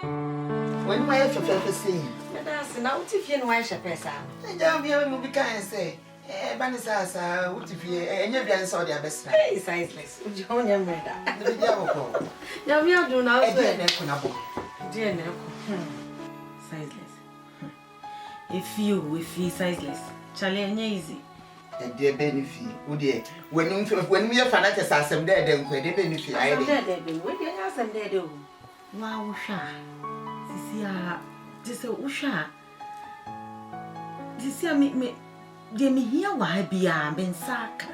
When my FFF say, that's now if you know I shall pass out. And down here will be kind and say, Banisasa, what if you and your grand saw their best? Hey, sizeless. Would you own your murder? Now we are doing now, dear Neko. Sizeless. If you sizeless, Charlie, easy. And dear benefit, would ye? When we are fanatics are some dead, then where they benefit. I did, when you have some dead. Wow, Usha. This is Usha. This year, me. They me here why be a ben saka.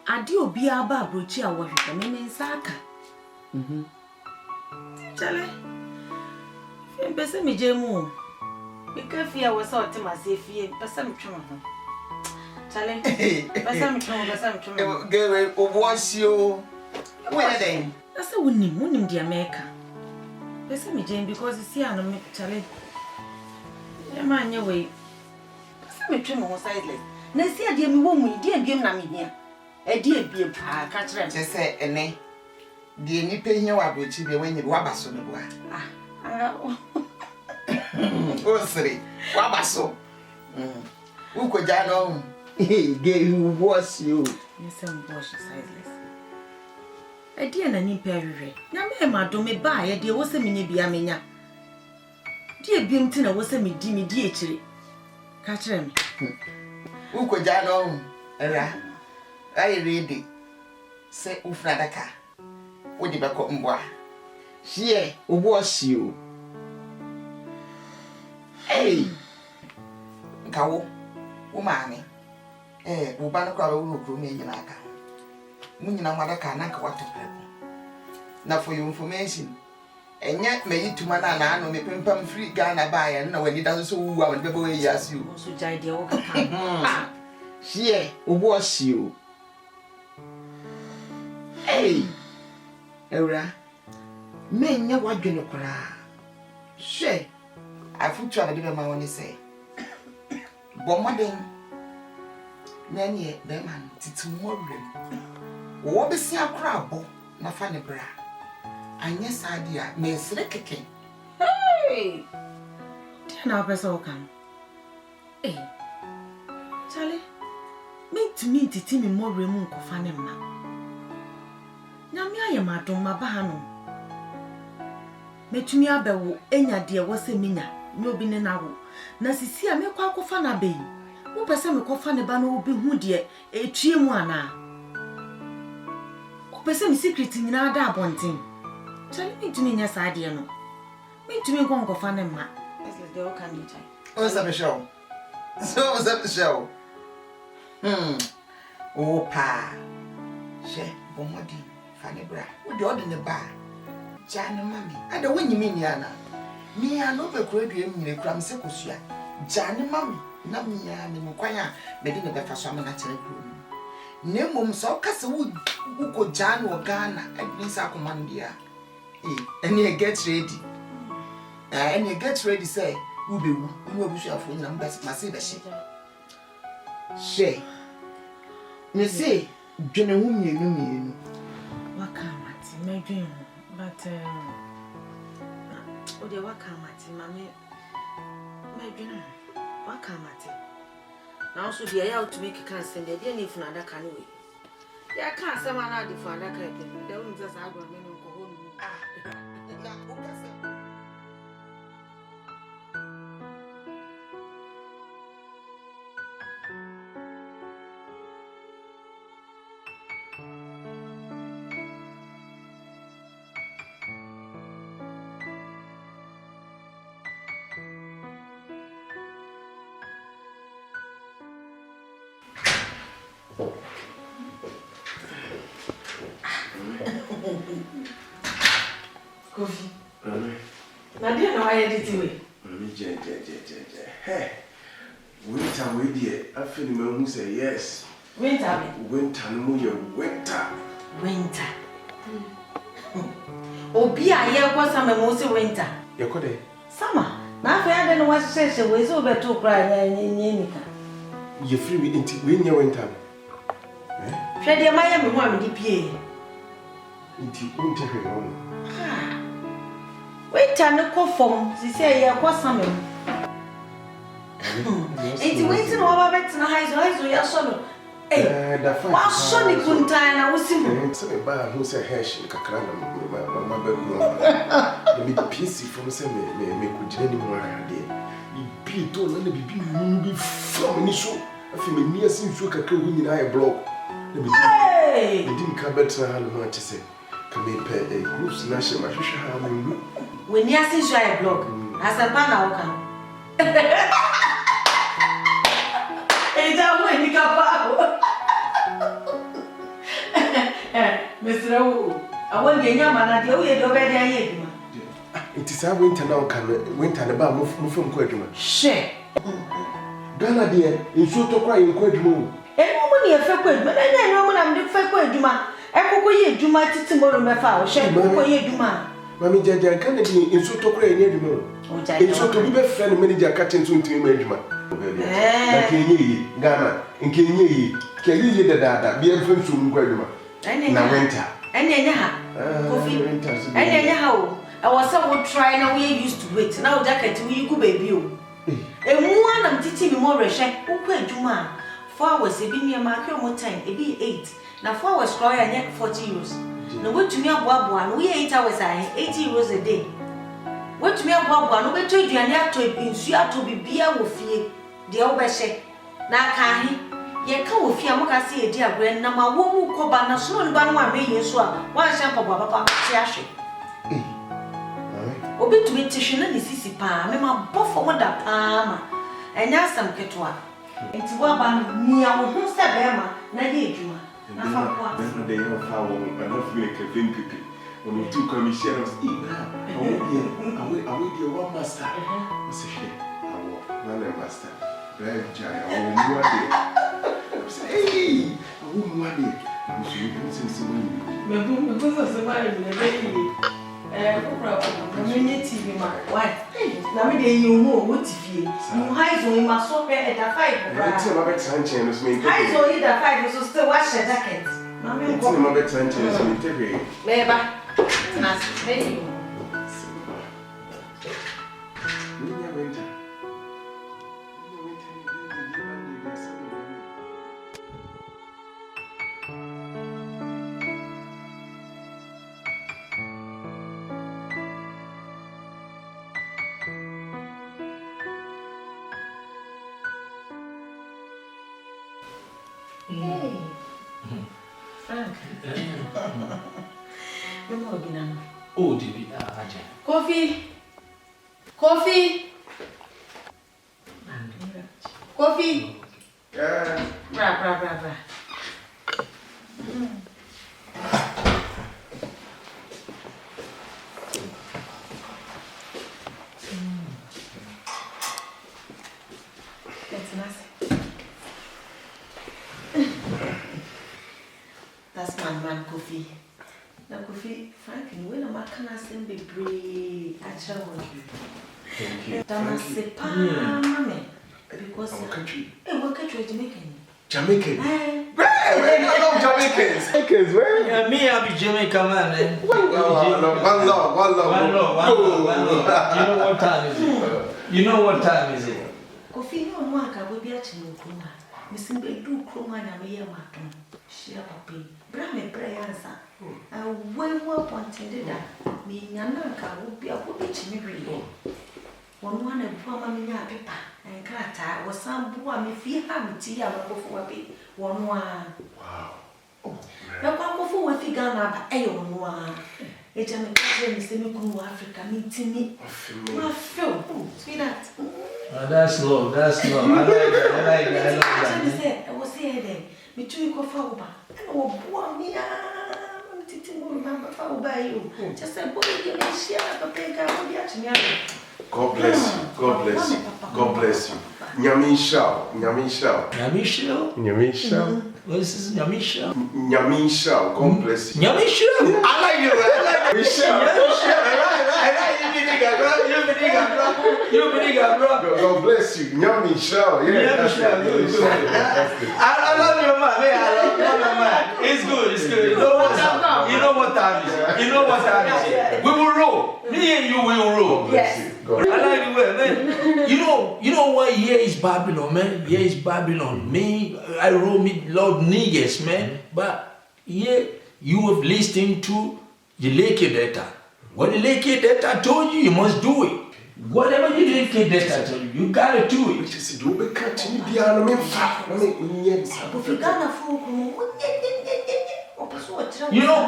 I do be a babruchi a wash the men in saka. Charlie, if you me jemu, because fear was out to my safe, but some true. Charlie, but some true. Go wash you. Where then? That's a winning the America. Listen me, Jane, because it's here and make Charlie. Your man, your way. Me trim on sideless. Na see dear me woman, dear game na me here. A dear be a catch them. Just say, and dear ni pay you up with you when you wabasso. Oh, sorry, wabasso. Who could I know? He gave you was you. Yes, I'm wash sideless. A dear Nanny Perry. Now, mamma, don't me buy a dear was a mini be a mina. Dear Bimpton was a me dear tree. Catch them. Who could I know? I read it. Say, Ufradaka. What did I call Mboa? She was you. Hey, Cow, woman. Ubanaka will groom in Yanaka. Munina Madaka, what to pay. Now, for your information. And yet, may you to Manana, no, me pim free Ghana buy, and no, when it doesn't so well, and people will ask you. So, Jai, She was you. Hey, Era, men, you what you cry. She, I put you out of my one say. Bombarding Nanny, the man, tomorrow. What is your crab? Na funny bra. And yes, idea, may kicking. Hey! Now, person come. Hey, Charlie, make to me to Timmy more remove of an emma. Now, me, I am at my bahano. Make to me a bell, any idea was a mina, no bin an hour. Nassi, I make quack of an abbey. Who person will find a banner will be who dear, a chimwana. Who person secret in another bunting. Tell me to me, yes, idea no. Me to me, go and find them, ma. Yes, they all can be. Oh, some show. So was up the show. Oh, pa. She, Bomodi, Fanny Bra. What do in the bar? Jana, mammy. I don't win you mean, Yana. Me, I know the great dream in the cram secusia. Jana, mammy. Not me, I mean, Quaya, making the first woman at the room. No mum saw Castle who could Jan or Ghana and Miss Akumandia. And you get ready. And you get ready, say, who be who will be sure for numbers, my saber ship. Say, you say, Jenny, whom you know me. What come at my dream, but oh, they what come at mammy, my dream, what come at it. Now, should be out to make a cancel, they didn't even another canoe. Yeah, I can't someone out the father, they won't just have a minute. Coffee. Now, do you know why I did it? Hey, winter, we dear. I feel the man who say yes. Winter. Winter, no more winter. Winter. Obi a year was summer most winter. You could it? Summer. Now, if I don't want to say she was over to cry in Yenica. You free me into winter. Freddie, my young woman, DPA. Into winter. tane ko fom. Si say ya kwa same. Enti wenti no wa bet na haizo ya so no. Da fa. Wa so ni kuntan na wosimu. Se me ba hu se hash kakra na ma ba gu. Me PC from se me kujina ni mo ara de. Bi to na bibi mu bi from ni so. Afi me ni asin so kakra hu nyina ya block. Na bi. Me dim ka bet na halu no ate se. Ka me pe groups na she ma hwehwe ha me ngu. We ni asin so ya block. Asapa na wo kan. Eja wo ni ka pa. Mr. Wu, I want the young man at the way to bed. It is our winter now. Can winter about move from Quadruma? Share Ghana, dear, you should to cry in Quadrum. And woman, you're for quid, but I know when I'm the fair Quadruma. I could go ye do my tomorrow, my foul, share ye do my Mammy Jaja Kennedy in so to cry near the moon. It's so to be a friend manager cutting to Imagement. Ghana, in Kenya, can you hear the data? Be a friend from Quadruma. Na winter. And coffee. And how I was so try now we used to wait. Now jacket we go baby. And one am teaching me more reshe. Who quit Juma? 4 hours a be near market more time, a be 8. Now 4 hours cry and yet 40 euros. No wait to me a bob we 8 hours I 80 euros a day. Wait to me a bob one, wait to you and have to be to be beer with you. The old shake. Now can he? Ye ka wo fia mo ka se edi agre na ma wo mu ko ba na so no ba no ma me yesu a wa sha papa papa ti ahwe obi tu mi tihwe na ni sisi pa me ma bofo mo da pa ma enya sam ketwa enti wo ba ni a wo hu se be ma na ye eduma na fa kwa na de yo fa wo me na fu ne kevin pipi when you two commissioners ibra awe de one master o se hwe awo na master drive jaya o mu ade. Hey, I won't want it. I'm sure you can see some. Because of the marriage, TV, my wife. Now, you know what if you hide on my sofa at a 5. It's a bit Sanchez, me. Hide on it at 5, so still wash a jacket. It's a bit Sanchez, me. Maybe. Nice. Thank you. Hey, Frank. Oh, Debbie, Coffee. Coffee. Coffee. Yeah. Bra. That's nice. That's my man, Kofi. Now, Kofi, Frank, when I'm a can send be brave, I shall want you. Thank you. Mammy, because our country. Hey, what country is Jamaican? Jamaican. I love Jamaicans. Jamaicans, where? Yeah, me, I'll be Jamaican, man. One love. You know what time is it? Kofi, no one can be at you. Missing be do chroma and me, Martin. Share papi. Bram pray answer. And when we're pointed that, me Yanaka would be a good bitch me really. One of poor mammy paper and crata was some boy me fear having tea out before a bit. One. Wow. No one before we figure out a one. It's a semi-cool Africa meeting me. My film, sweetheart. That's love. I like that. I was here then. Between Kofa, and oh, boy, me, I'm teaching remember how by you. Just a boy, give me a share of a paper. God bless you. God bless you. Nyamisha. What is this? Nyamisha. God bless you. Nyamisha. I like you. You bro. God bless you. Nyamisha. Yeah. I love your man. I love your man. It's good. You know what time is it? We will roll. Me, me and you will roll. Yes. I like the way, man. You know what? Here is Babylon, man. Here is Babylon. Me, I roll me Lord niggas, man. But here you have listened to the Lake Data. What the Lake Data told you, you must do it. Whatever you Lake Data told you, you gotta do it. You know,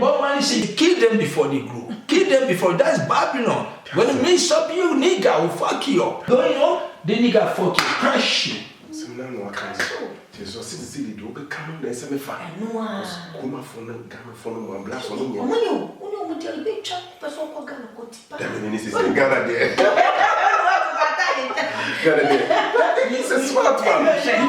Bob Marley said, kill them before they grow. Kill them before, that's Babylon. When it means up you, nigga will fuck you up. Don't you know? The nigga fuck you, crush you. He's a smart man.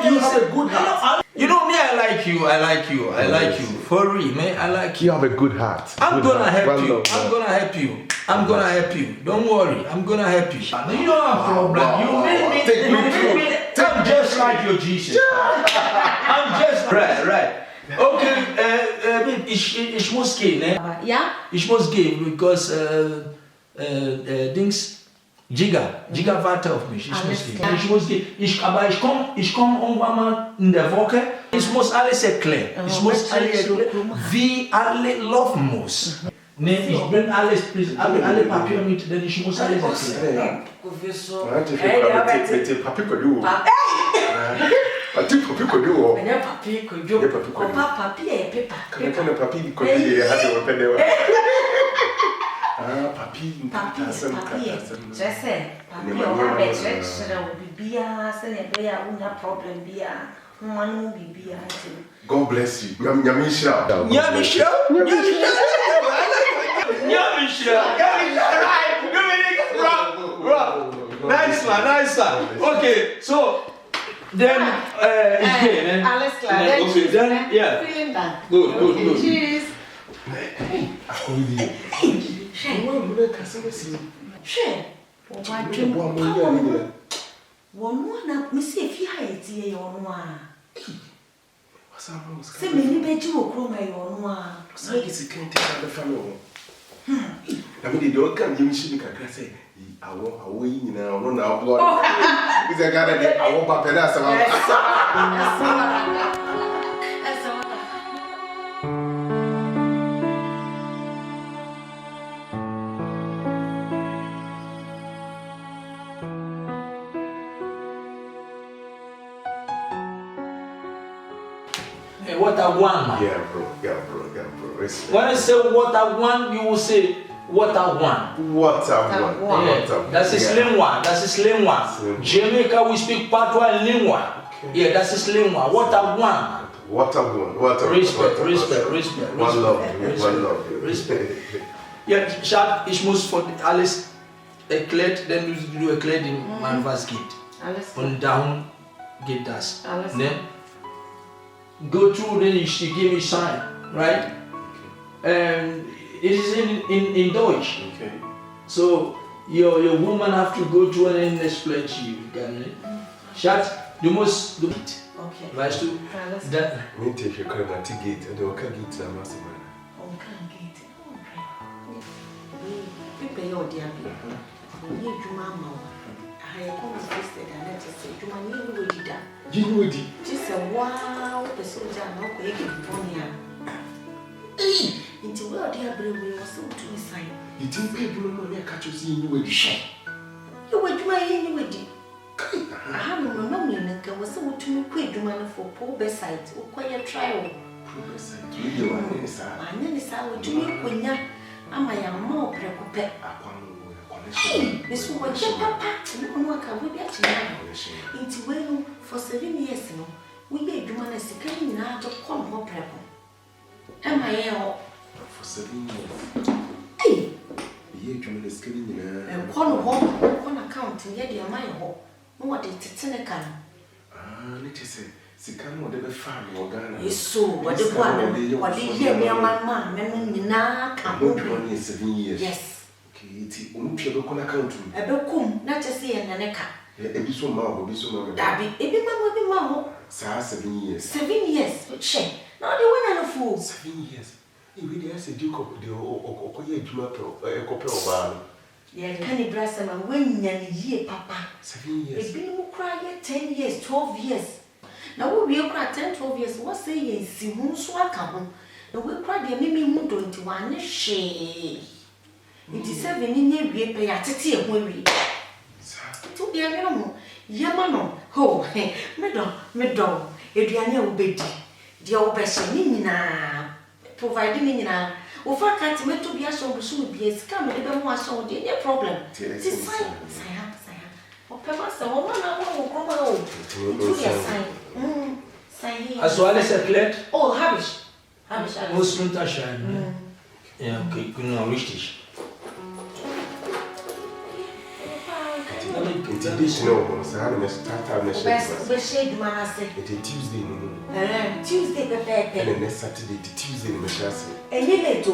You have a good heart. You know me, I like you. For real, man, I like you. You have a good heart. I'm gonna help you. Don't worry, I'm gonna help you. You don't have problem. You made me. I'm just like your Jesus. I'm just right. Okay, ich muss gehen, ne? Ja? Ich muss gehen, because Dings Giga warte auf mich. Ich muss gehen. Aber ich komm irgendwann mal in der Woche. Ich muss alles erklären. Wie alle laufen muss. Ne, ich bring alles, alle Papiere mit, denn ich muss alles erklären. God bless you. Nice one. Okay, so then it's good, Alles klar. Okay, then yeah. Vielen Dank. Good. Cheers. What I want, man. Yeah, bro. When I say what I want, you will say what I want. Yeah. That's a slim one. Jamaica, we speak Patois and Lingua. Okay. Yeah, that's a slim one. What I want. Respect. One love. Respect. Ja, ich muss von alles erklärt, dann du erklärt man was geht. Und darum geht das. Ne? Go through, then she give me sign, right? And it is in Deutsch. Okay. So your woman have to go through and then explain to you. Schatz, du musst Okay. Weißt du? Da. Me take your car to gate and the car gate na master man. Gate. People your dear people. You juma ma. I come visited and let us say juma ni we did that. You know it. Just a wow, the soldier no go get California. Into where dear brave was so to his side. You think people no money catch you see you with share. You were juma ni we did. I have no meaning was so to me quit juma for poor bedside or quiet trial. You are sir. My name is our to me when ya am I am more preoccupied. This one papa, no can we be actually into well for 7 years no. We gave you a second now to come more prepo. Am I for 7 years? Hey, you is killing you. and one account and yet your mind home. No, what did it It is a Sikan whatever farm or Ghana. Yes, so what the one, what did you hear my man, men now come 7 years. Yes. It's on account. A book, not to see an aneka. A bit so more, Dabby, a bit mamma, 7 years. 7 years, shame. Now the one and a fool. 7 years. If we say you copy the Okoye Jumapel, a copy of Bar. Yeah, can you bless them and when ye, Papa? 7 years. It's been cry 10 years, 12 years. Now we'll cry 10, 12 years. What say ye, Simon Swakam? And we'll cry the Mimi Mundo into one shade. It is 7 in your way, pay at a when we. To be a animal, Yamano, ho, Meadow, Adriana Obedi, the old person, providing in a. If I can't make to be a song, soon be a scam, and never want so dear problem. It's sign. Or perhaps a woman will come out. It's a sign. Sign. As well as a plate? Oh, Habish. Most Mutashan. Yeah, okay, couldn't know richtig. It's a dish no, so I must start our machine. Best shade, Manasseh. It's a Tuesday, Tuesday, the bed, and next Saturday, Tuesday, the machine. And you let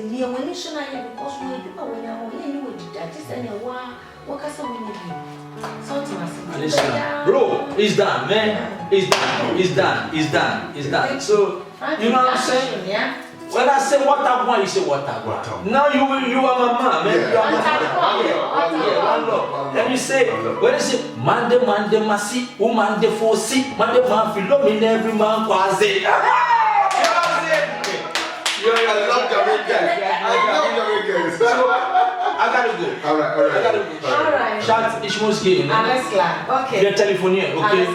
near when you should I because we do when I knew that is any what can someone do? Listen, bro, it's done, man. It's done. So, you know what I'm saying? Yeah. When I say what I want, you say what I want. Now you are my man, man. You are my man. Let me say, when I say Monday, Masi, Monday, Fosi, Monday, man, Philomene, every man, quasi. I love Jamaicans. So, I gotta go. All right. All right. Shout Ishmael's game. Okay. Your telephone here, okay?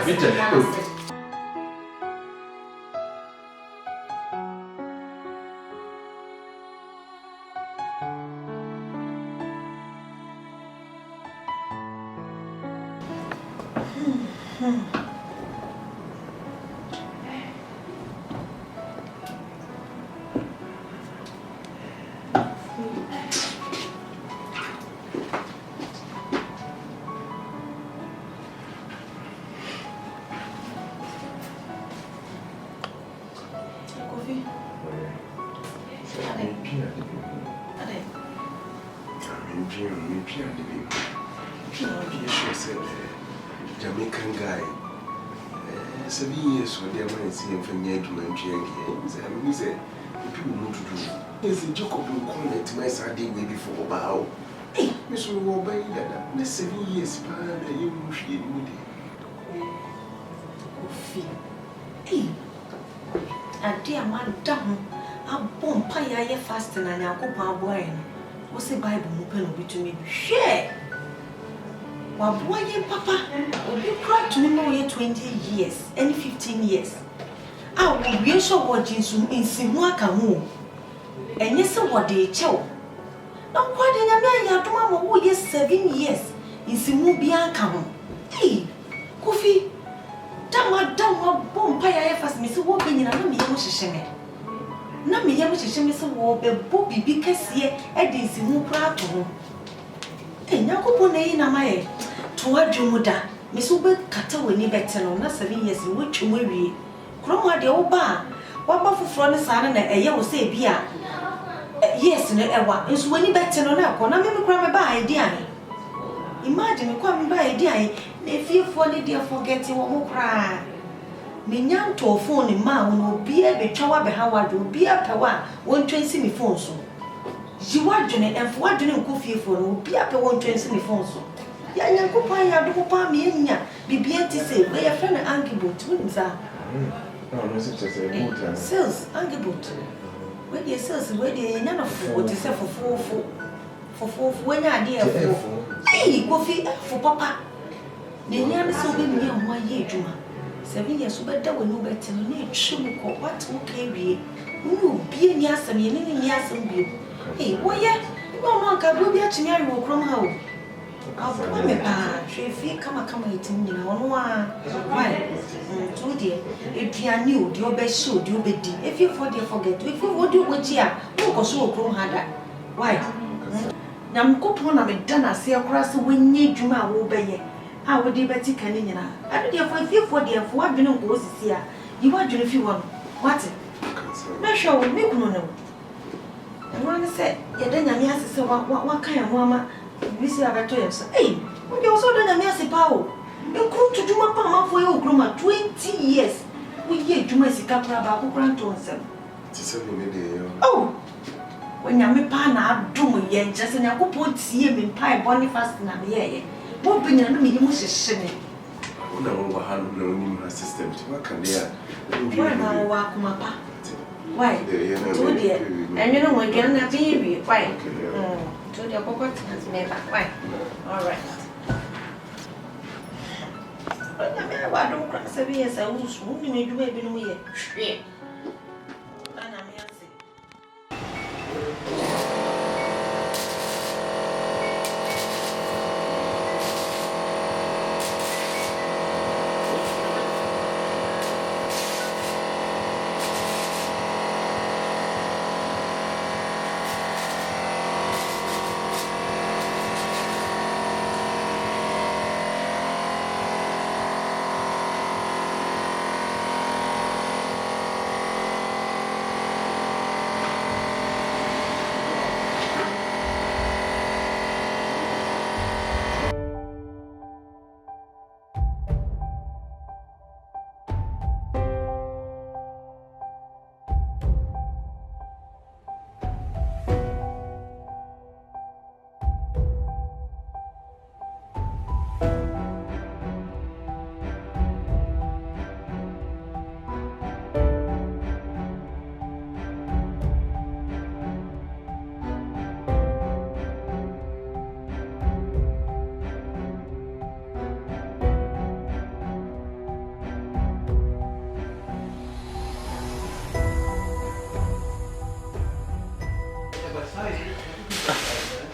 Bitte. Jamaican guy. 7 years for their money, see him for near to my games. And he said, people know to do. There's a joke of being called to my Saturday way before bow. Hey, Miss Robay, that 7 years, and you will feel Hey, a dear man, down. A bomb pie fasting and I'll go by wine. What's the Bible open to me? Share. Well, boy, Papa, you cried to me more 20 years, any 15 years. I will be sure watching soon in Simwaka home. And yes, what they chow. Now, quite in a man, you have to 7 years in Simubianka. Hey, Kofi, down bomb pie fast, Miss Walking in a Nami. Nami Yamushi Miss Walber, Bobby, because here, Eddie Simu proud to him. And Yakupone in a mile. To a Jumuda, Miss Uber Kata will be better on 7 years in which you will be. Cromwa the old bar. What for front son and a year will say, Bia. Yes, in a while, is when you better on that one. I never grab a by a dear. Imagine me coming by a dear. If you funny dear forgetting what more cry. Minyan to a phone in man will be a bit chower behind will be a power, won't trace me phone so. You are doing and for what doing coffee for will be up a won't trace me phone so. Ya kupa ya do pa me nya bibia ti say we your friend Angibot wins are no it's just a good sales Angibot we dey sales we dey nya no for ti say for when ya dey for eh coffee for papa ne nya so be me ho ye adwuma 7 years so be da we no better no na etwem ko what okay wie no bie ni asem ye ni asem bio eh wo ye no ka do bia chinya wo krom ha o I'm a tree, come eating, you know, why? So, dear, if you are new, your best show, you be deep. If you forget, if you would do what you are, you go so grown harder. Why? Now, go upon a done, I see across the wind, need you, my will be. How would you better canning? I don't care if you for dear for what you know goes here. You are doing if you want. What? Not sure we make no. And one said, you then I asked what kind of mama. We see a better answer. Hey, you also done a messy power. You come to do my palm for your grandma 20 years. We ye to my sicapra about grandson. Oh, when you me pana do me yen just and I could put him in pie bonny fast in a year. What bring you me most shinning? I don't know what handling her system. What can they are? Why now walk my pa? Why? Oh dear, and you know again a baby. Why? To the pocket has made back. Why? All right. I don't cross a year, so who's moving you may be no way.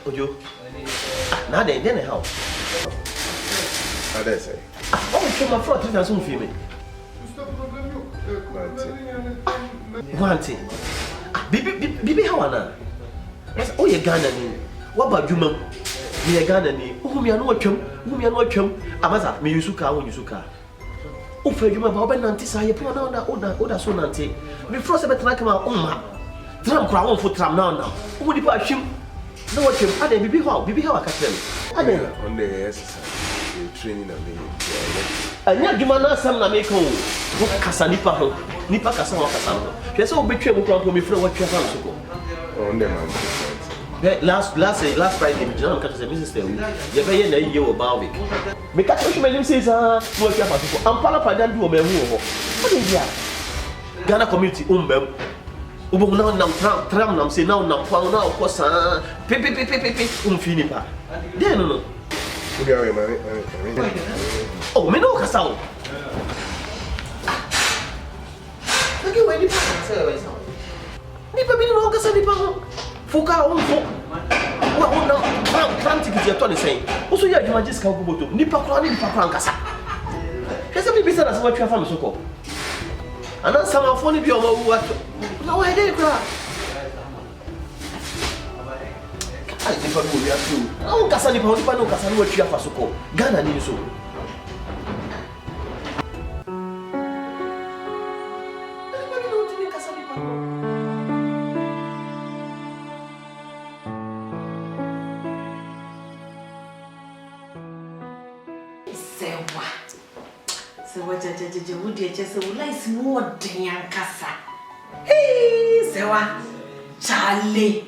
Ojo. Now then how? How do I say? Oh, show my front, you can soon feel me. Guanti. Bibi how ana? Oh, you're Ghanaian. What about you, mum? You're Ghanaian. Oh, me, I know a chum. Me, I know a chum. Amaza, me, you suka, when you suka. Oh, for you, my Bob and Nantis, I put on that order so Nanti. Before I bet like my own. Drum crown for tram now. Who did I shoot? No, what you had a baby how I catch them. I mean, on the exercise, training and me. And yet, you man, some Nameko, Casanipa, Nipa Casano Casano. She's all betrayed from me from what you have to go. On them, last Friday, John catches a minister. You're very a year about it. Because you says, what you have to go. I'm Palapadan do a man who. What is that? Ghana community, Ubu now tram nam say now now kosa pepe fini pa dey no oh me no kasa o ngi we ni pa say we say ni pa bi no kasa ni pa foka on fo wa na tram ticket ya to ne say o so ya adwuma jiska ko boto ni pa kra nkasa kasa bi bisa na so wa twa fa me so ko ana sama fo ni bi o ma wu ato no, I didn't cry. I never know we are true. Oh, Cassani, no Cassani, what you have for so Ghana needs so. Say what would you just say, like more than Cassa. Hey, Sewa, Charlie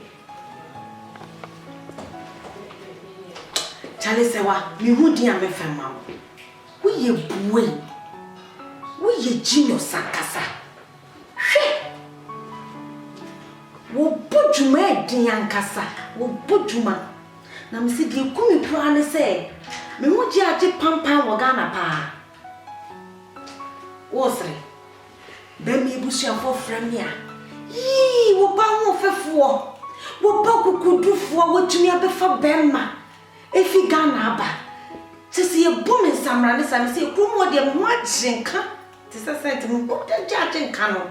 Sewa, me who dear me fema. We ye boy, we ye genius Sankasa. She wo bujuma dear Cassa, wo bujuma. Na me see the kumi plan say, me who judge pampa wagana pa. Wosre. Then me bushia for fremia. Yee, wo ba wo fefo. Wo ba kukudufo wo tumi abefa bemma. Efi Ghana aba. Tese ye bum nsamra ne sam se kumo de mo agenka. Tese sent mo bo de agenka no.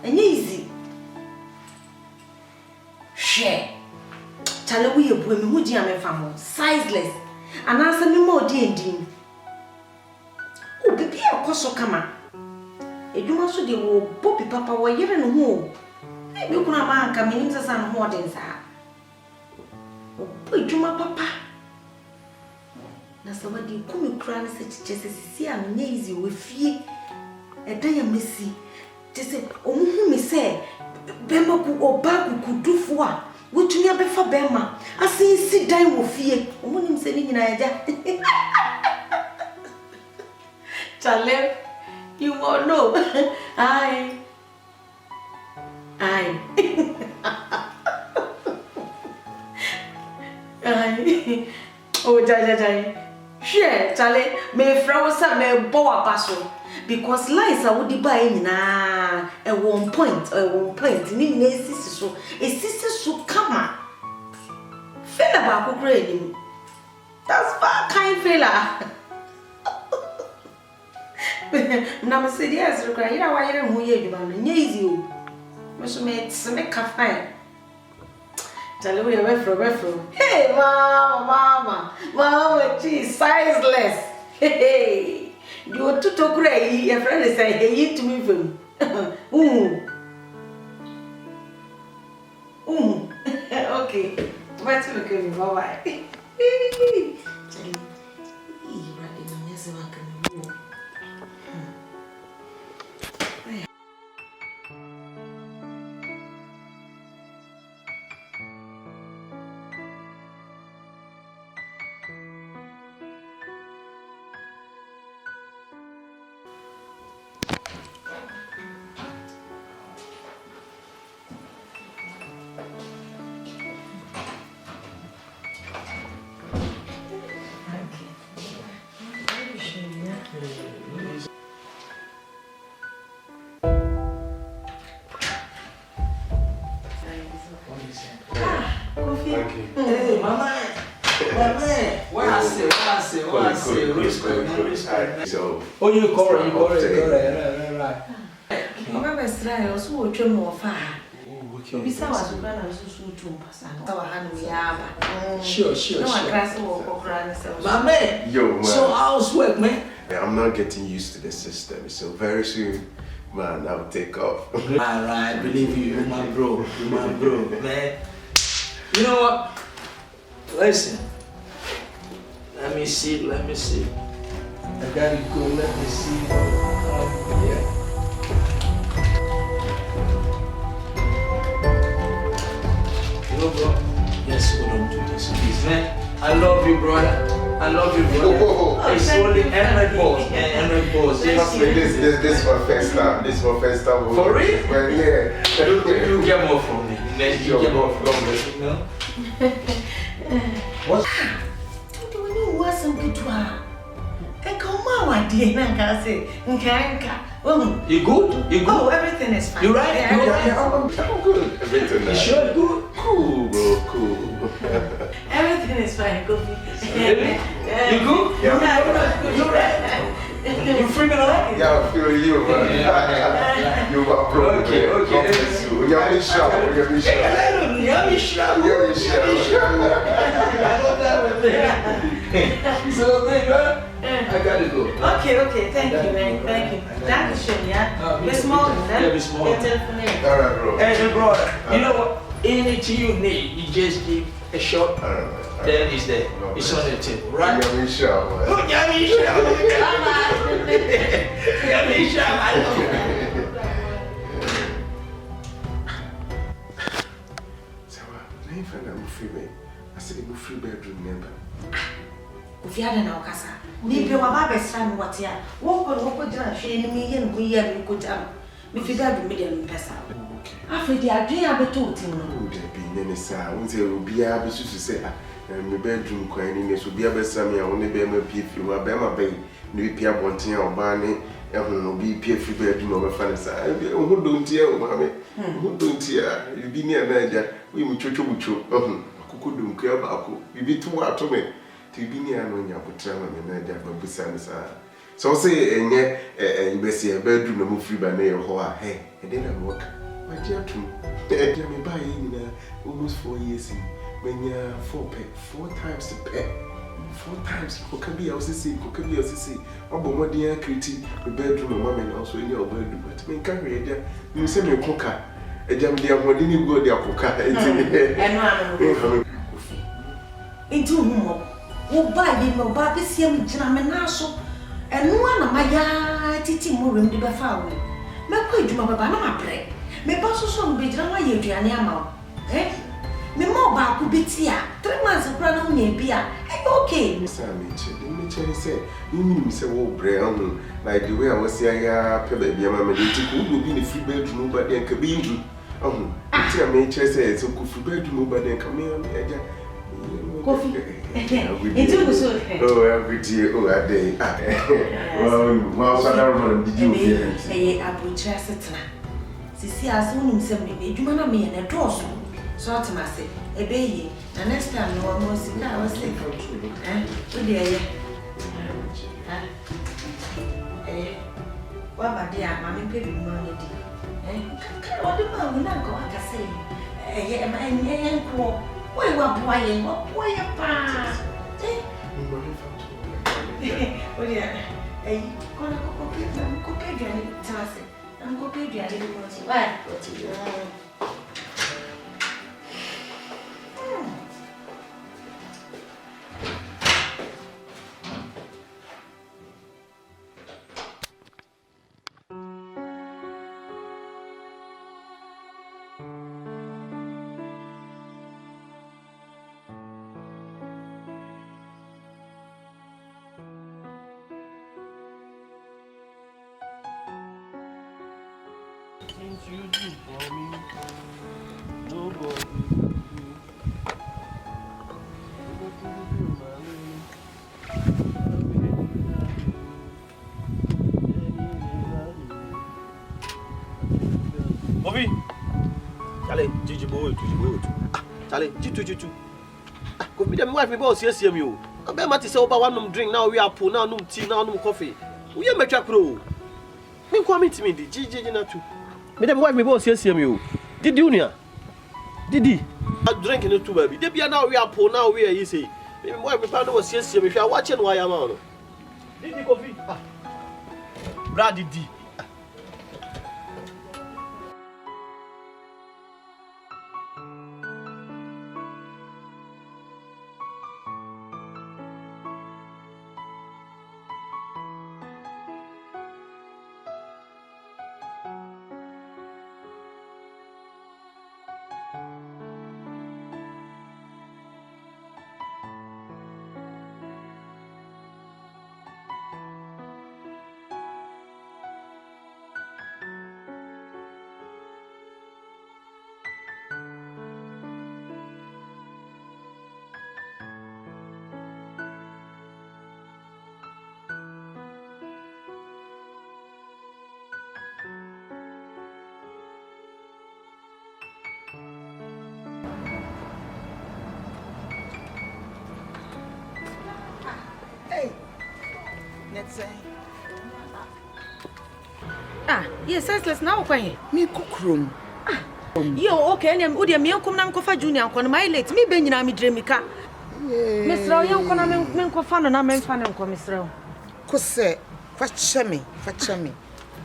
Enye easy. Share. Chale we ye bu me hu dia me famo. Sizeless. Anasa me mo di endin. O bibi akoso kama. Edwuma so de wo bobi papa wo yere no ho. E bi kuna ma anka me nimsa san ho den sa. Wo edwuma papa. Na so wadi kumi kura ne se chiche se sisi a me easy we fie. a day a missy. Just say, oh, me say, Bema or Babu could do for which me be for Bema. I say, sit down with fear. I want him saying in idea. Charlie, you won't know. Aye. Aye. Oh, Jai. Share, Charlie, may frown some may bow passo. Because lies are would be buying na at one point, need a sister so come. Feel about grading. That's far kind fella. Now, say yes, look, I know why you're here, man. Yes, you must make some cafe. Tell me away from. Hey, Mama, geez, sizeless. Hey. You are too great. Your friend is saying, hey, to me from. Okay. What's the good? Bye-bye. Hey, Mama. What I say? Oh, you call it. Right. Remember, Sly also would trim more fire. Besides, I was going to pass our hand. We are Sure. No, I class or grand. Mama, so how's work, man? I'm not getting used to the system, so very soon, man, I'll take off. Alright, believe you, you're my bro, man. You know what? Listen. Let me see. I gotta go, let me see. Yeah. You know, bro, let's go down to this, please, man. I love you, brother. It's only Henry Boss. Yes. This is my first time. For real? Well, yeah. You get more from me. Then you get more from me, you know? What? Do you want some good one? And come on, dear, I say, You good? Oh, everything is fine. You right? Yeah, I'm good. Everything You sure you good? Cool, bro. Cool. Everything is fine. Go. Really? You good? Yeah. You right? You freaking out? Yeah, I feel you, man. You're my bro. Okay. You're me sharp. So, baby, I gotta go. Okay. Thank you, man. Thank you. Thank you, yeah. Be small, Yeah, be small. All right, bro. Hey, brother, you know what? Anything you need, you just give a shot. Then it's there. It's on the table, right? You're me sharp, man. Oh, Yummy Shop. I love you. So, I free, man. I said, I'm free bedroom member. If you had an Okasa, leave your baby's son what ya. Walk down, she and me, and we are good. If you got the million person. After the idea, I told him. Oh, there be any sound. I won't say, will be able to say, my bedroom coining is will be able to say, I only be my people, I bear my bay, new Pia Bontin or Barney, and will be Pia free bedroom over Fancy. Who don't hear, mammy? Who don't hear? You be near Niger, we will choke. Couldn't care about you be too hard to me. To be near when you put time and Niger, but besides, so say, and yet, you may see a bedroom and move free by mail, hey, and then I work. My dear, too. Let me buy in almost 4 years in when you're 4 times the pay. 4 times, who can be LCC, about what dear critic, the bedroom, and woman also in your bedroom. But me can't read it. You send me a cooker. A jam dear, what didn't you go there, cooker? And into whom? Who buy him or Barbie, Jam Nasso? And no one of my teaching more room to be far away. My quid, my banana bread. Me pass on be drama you to an amount. Eh? Me more back could be tea. 3 months of run near beer. Okay. Miss Mitchell said, you mean Miss Brown, like the way I was saying, baby, I'm a little will be in a free bedroom, but then could be into. Tell me, says, so could free bedroom, but then come here. Coffee. Oh, every day, oh, a day. Well, so did you hear? I put chassis. See, as soon as me, you man me and a draw. So to myself, a baby, and next time no one was sick. I was sick. Eh? What my dear, mammy, baby, money. Eh? What the man will not go, I can say. Eh, my young poor. Why, what boy, pa? Eh? Oh, dear. Eh, gonna go pay you any task. I'm going to pay you any money. Why? You do for me. Nobody. Bobby. Charlie, Gigi boy. Charlie, G2. Go be them wife me boss yes you. I bet Matty say over one drink now we are pool now no tea now no coffee. We am make pro. Me come meet me Gigi na too. Me dem wife me boss yes you. Did you Didi. I drink in too baby. They be now we are pool now we are you say. Me wife me pound was yes you. If you are watching why am on. Didi coffee. Brad Didi. Yes, let's now quay. Me cook room. Yo, okay, and would you me come now for junior on my late me being me dreamy car. Miss Roy, you can go fan and I'm fan and come, Miss Row. Cause, fetch me.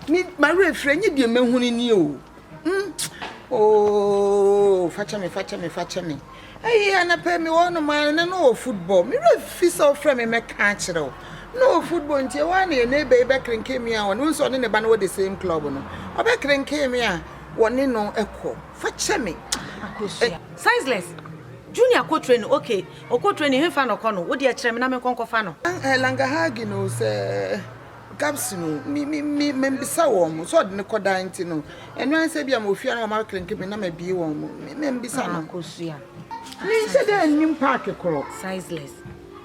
Me, my real friend, you dear man who knew. Oh, fetch me. Hey, and I pay me one of mine and no football. Me real fist of frame and make catch. No football until one year, neighbor Beckering came here and once on in the band with the same club. No, or Beckering came here, one in no echo. Fetch me. Sizeless. Junior co-train, okay, or co-training him fan or corner. What dear chairman, I'm a concofano. Langahagino, sir. Gabsino, me, member so, so the Codantino. And when I say, I'm with your American keeping, I may be one, member son, Cosia. Me said, a new park a crow. Sizeless.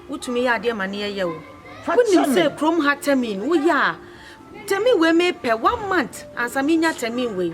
What to me, dear Mania, you. When you say Chrome had termin, we are. Tell me we may pay 1 month, and Saminia termin way.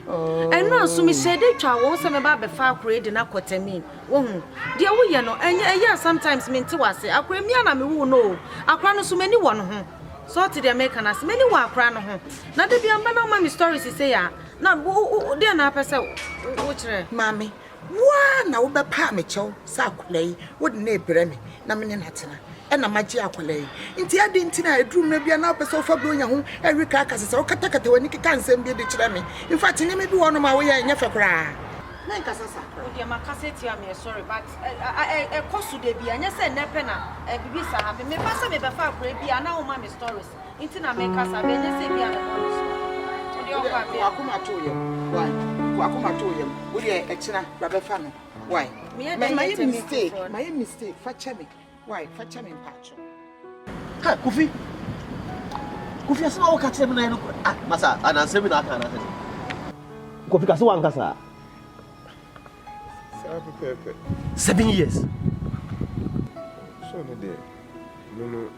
And now, so me said, they try once about the far creating a quartermin. Oh, dear, we are no, and yeah, sometimes mean to us, I cream yana me who know. I crown so many one. So to the Americans, many one crown home. Now, there be a man on my stories to say, now, dear Napa, which, Mammy, one now be Pamicho, Sakulay, wouldn't neighbor me, Namin Hatina. And a magia qualay. Inti I didn't I drew maybe an upper sofa blowing home, every carcass or catacata when you can't send me the chimney. In fact, you may be one of my way and never cry. Dear Macassette, I'm sorry, but I cost to the be and yes, and Nepena, a Bibisa, me pass me before Graby, and now mammy stories. Into na make us a business if you are the Wakuma to you. Why? Wakuma to you. We are Echina, Rabbi Fano. Why? My mistake. My mistake. Fetch me. Why? Fetch me in patch. Ha, Kofi. Kofi asema wakati mna yenu. Ah, masa anasema na kana. Kofi kasi wankasa. 7 years. So no dey. No.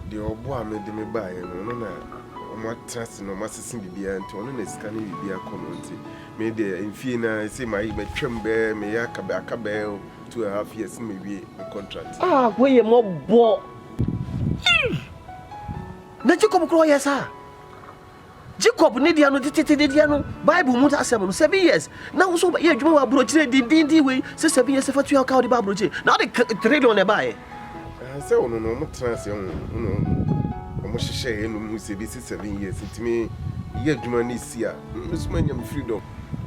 The obo amede me buy no na omo trust no masisi bibia nti ono na sika ne bibia kono nti me dey mfie na say my twem be me ya aka be 2.5 years me wie the contract. Ah, we mo bo. Na Jacob kro yesa. Jacob ne dia no tete dia no Bible mu ta asem no 7 years. Na wo so ye adwuma wa bro kire din we say 7 years fa tu aka wo de ba bro kire. Na de trade on e ba e. Say ono no mo trans ono omo hihye enu mu se bi 7 years ntimi ye adwuma ni sia nsuma nyam freedom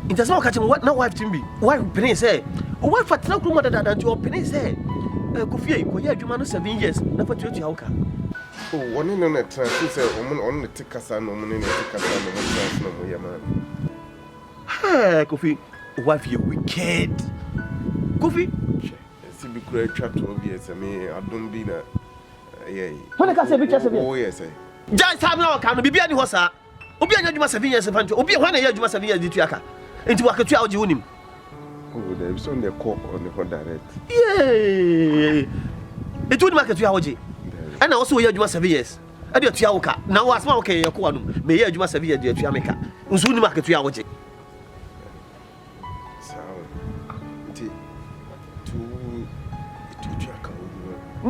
intasa o kache what na wife timbi wife pene say o wife fatna kru mo dada nti o pene say Kofi ko ye adwuma no 7 years na fatu tu hawka oh one no na trans say omo on te kasa no omo ne te kasa no mo trans no mo ye man ha Kofi wife you wicked Kofi si bi kura twa to bi ese me adom bi na yeah when ka say bi twa 7 oh yes eh jai sam na o ka no bibia ni ho sa obi anya adwuma 7 years fa nti obi when na ye adwuma 7 years di tu aka enti wakatu a oje wonim oh there is on the call on the direct yeah etu ni makatu a oje ana wo so ye adwuma 7 years ade atu a wo ka na wo asma wo ka ye ko anu me ye adwuma 7 years di atu a meka nsu ni makatu a oje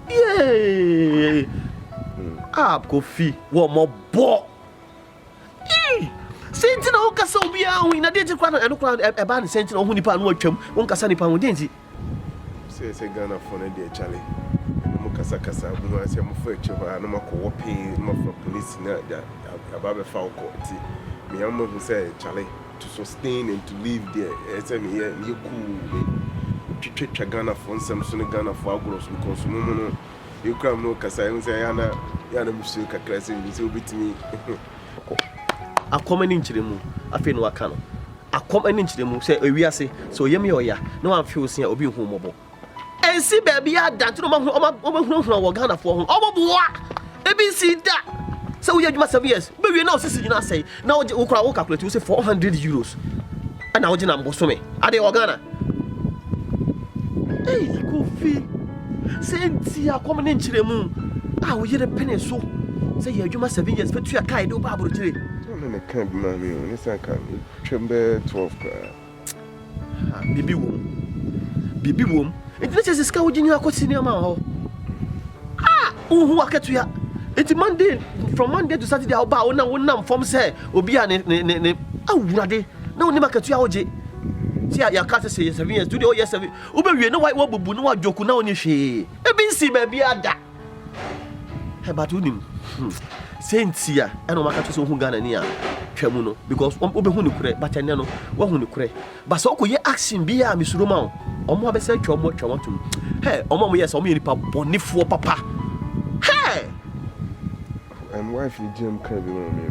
yeah. Ah, Kofi, wo mo bo. Senti na okasa obi ahu na de kwa na kwa e ba ni senti na ohu nipa no atwam, won kasa nipa ho de nti. Say Ghana for na de chale. Mo kasa bu ma se mo fa eche ho na makọ pe mo fa police na aba be fa ko ti. Me am mo say chale to sustain and to live there. Say me here me cool. Twitwa Ghana for nsem so ne Ghana for agros because mumu no you come no kasa you say yana musu kakra say you say obitimi akoma ni nchiremu afi no aka no akoma ni nchiremu say ewiase so yem ye oya na wan fi osia obi hu mobo ensi baby ada nti no mahunu wo Ghana for ho oboboa ebi si da say we adwuma 7 years be we na osisi nyina say na wo kura wo calculate you say 400 euros ana wo gina mbosome ade wo Ghana. Hey, Kofi. Senti akoma ne nchiremu. Ah, wo yere pene so. Say you adwuma 7 years fa tu aka ide oba abro kire. No me kan bi ma me o ni san kan twembe 12 ka. Ah, bibi wom. Enti che ska wo ginya akoti ne ma ho. Ah, uhu aketu ya. Enti Monday from Monday to Saturday oba wonam form say obi a ne awurade na woni maketu ya oje. See ya kase say 7 years today oh yes 7 obewie no wa bubu no wa joku na oni hwe ebi nsi ba bia da he but unim sentia eno makato so hu Ghana ni a twemu no because obehu ni kure but ene no wa hu ni kure but so okoye action bia misuro ma omo abese twemo tum he omo yes omo yiri pa bonifo papa he and wife ni jam kan bi ma me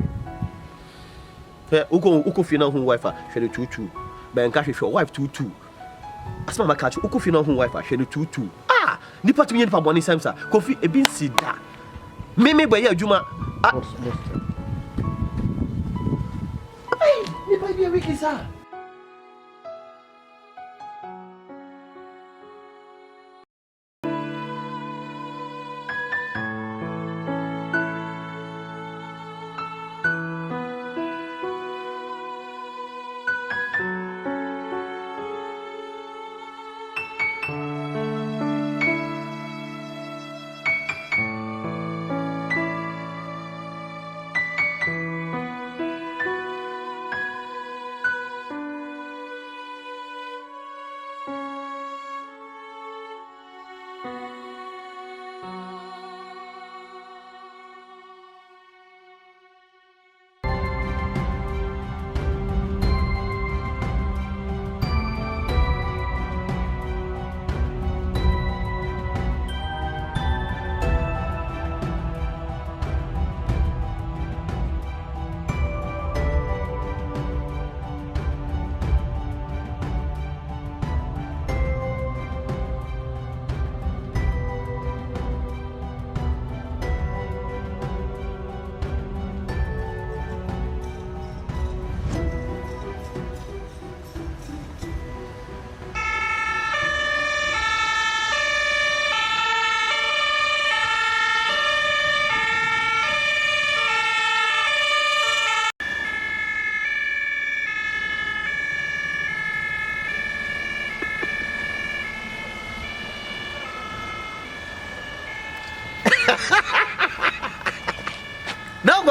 he uko fi na hu wife a hwe tutu ben ka hwehwe wife tutu asma makacho ukofi na hu wife a hwe no tutu ah nipa tumi nipa boni samsa Kofi ebi nsida me boye adwuma ai nipa bi wiki sa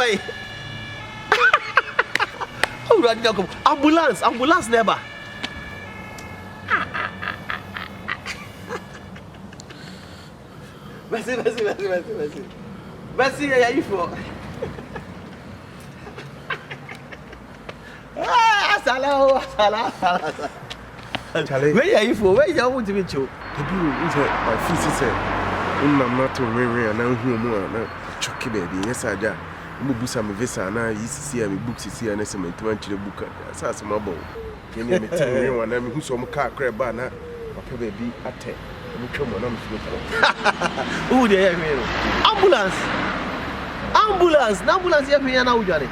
boy. Oh, right now, ambulance never. Merci, yeah, you for. Salah. Charlie, Where are you for? Where you want to meet you? the people my feet said, I'm not to wear and now who chucky baby. Yes, I got. Mubusa me visa and I used to see me books see and estimate to enter the book. That's my bow. Can you tell me one name who's some car crab banner? My baby at 10. Come on, Who the ambulance here me now, Johnny.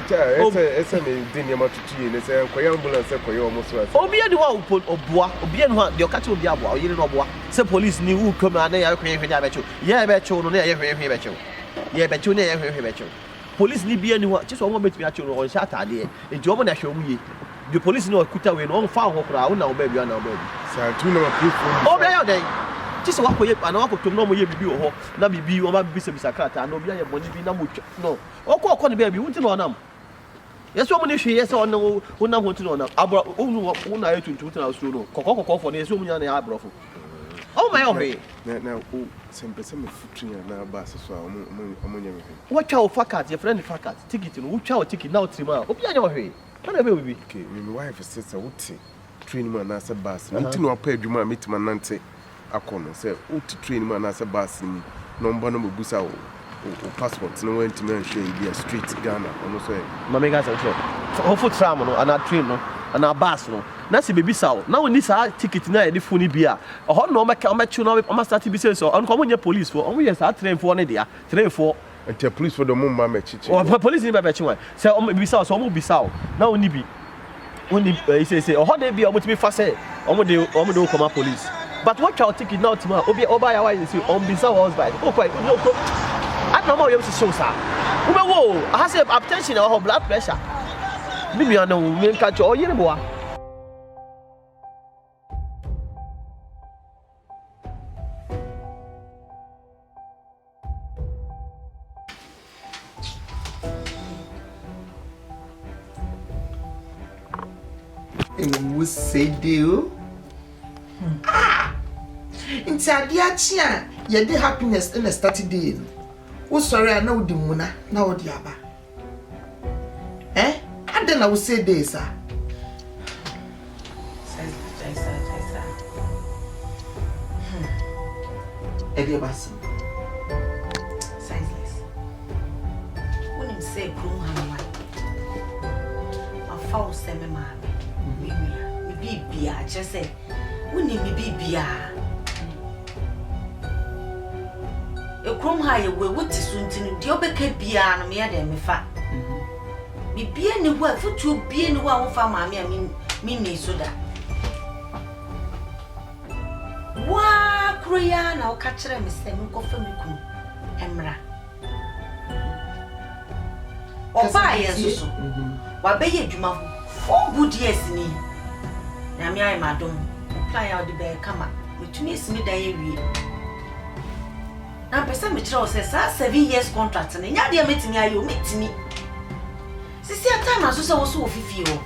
It's a dinner to tea and it's a ambulance. Obia the one Obua, Obian, the catch of Yabua, you know, say police knew who come and they are creating a betchu. Yeah, I bet you no near betchu. Yeah, bet you near betchu. Police need be anyone, just one moment me at you on Saturday. In German, I show me. The police know Kuta when on far crowd now, baby, and now, baby. So I do know proof. Oh, they are they. Just walk away and walk to normal year be or not be or maybe some sacrata, and no be a money be no. Oh, call the baby, won't you know them? Yes, so many yes or no, who now want to know. Abra, who I to 2000, Coco for the Zoom and the eyebrow. Oh, my own. Now, some person footing and now bass so among everything. Watch out, facat, your friend facat, ticket, which our ticket now 3 miles. Oh, your way. Whatever will be. Okay, my wife says I would say, train man as a bass. Until no pay you meet my Nancy. I can say, what to train man as a bass in number busa or passports. No one to mention be a street Ghana. I'm not saying. Mamma guys, I'm sure. Hopeful tram and our train and our bass. Nancy baby sow. Now we need our ticket now. The funny beer. A hot no, I'm at you now. I'm start to be so. Uncommon your police for. Oh yes, I train for an idea. Train for. And tell police for the mum, mamma chichi. Or police in my bedroom. So, we saw some be saw. Now, only be. Only say, or how they be able to be fast. Or they come up police. But watch out, ticket now tomorrow. Obi Oba, why you see on be saw was by. Oh, quite no. I don't know you to show, sir. Whoa, I have hypertension or blood pressure. Maybe I know, me catch all year boy. Who said you? It's a dear chia, ye the happiness in a starting day. Oh, sorry, I know the muna, now the abba. Eh? And then I will say this, sir. Eddie Bassi. Senseless. When him say, Groom, a false semi man. Me be just say, when you be beer. A crumb higher way, what is soon to the obeke beer and me at me fat. Be beer in the world for to be in the one for mammy, I mean, soda. Wah, Korean, I'll catch them, Mr. Mukofumiku, Emra. Or buy us so. Why be a juma 4 good years in me. Na me ai madam plan out the bear kama metumi esimi dan ewie na pesa me kire say 7 years contract na nya de metimi ayo metimi sisi atama so say wo so ofifie o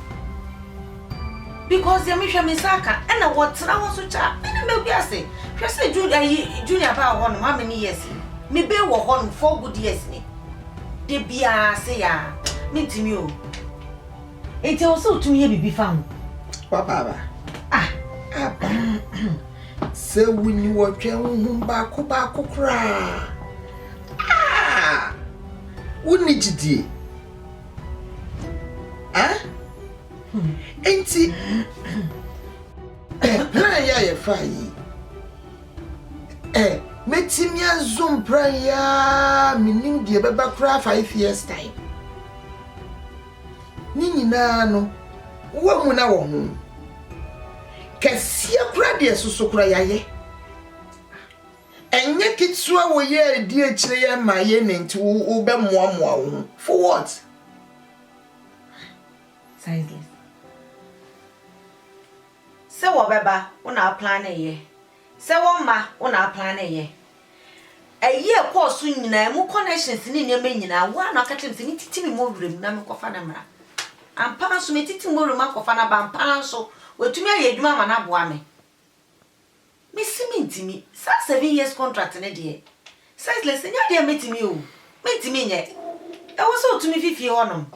because ya me hwe me saka na wo tena wo so cha na me bi ase hwe say junior ba ho no how many years me be wo ho no 4 good years ni de bia say ya metimi o enti wo so tumi ye bibi fam Papa, say when you were trying back, cry. Wouldn't you, dear? Ain't it? Prayer, fire. Met him ya zoom prayer, meaning dear Baba cry 5 years time. Nini no. Woman na wo Kasia krade so kura yaye enye kitwa wo ye di akire ya ma ye nenti wo be moamoa wo for what Sizeless. Se wo beba, una plan ye. Se wo ma, una plan ye. a year course in a connections in your main. I want to catch him to more room, Namco and pass me titi more remark of an abam panso, where to me a mamma and abwame. Miss me, 7 years contract in a day. Says less than your dear meeting you. Meeting me yet. I was so to me 50 on them.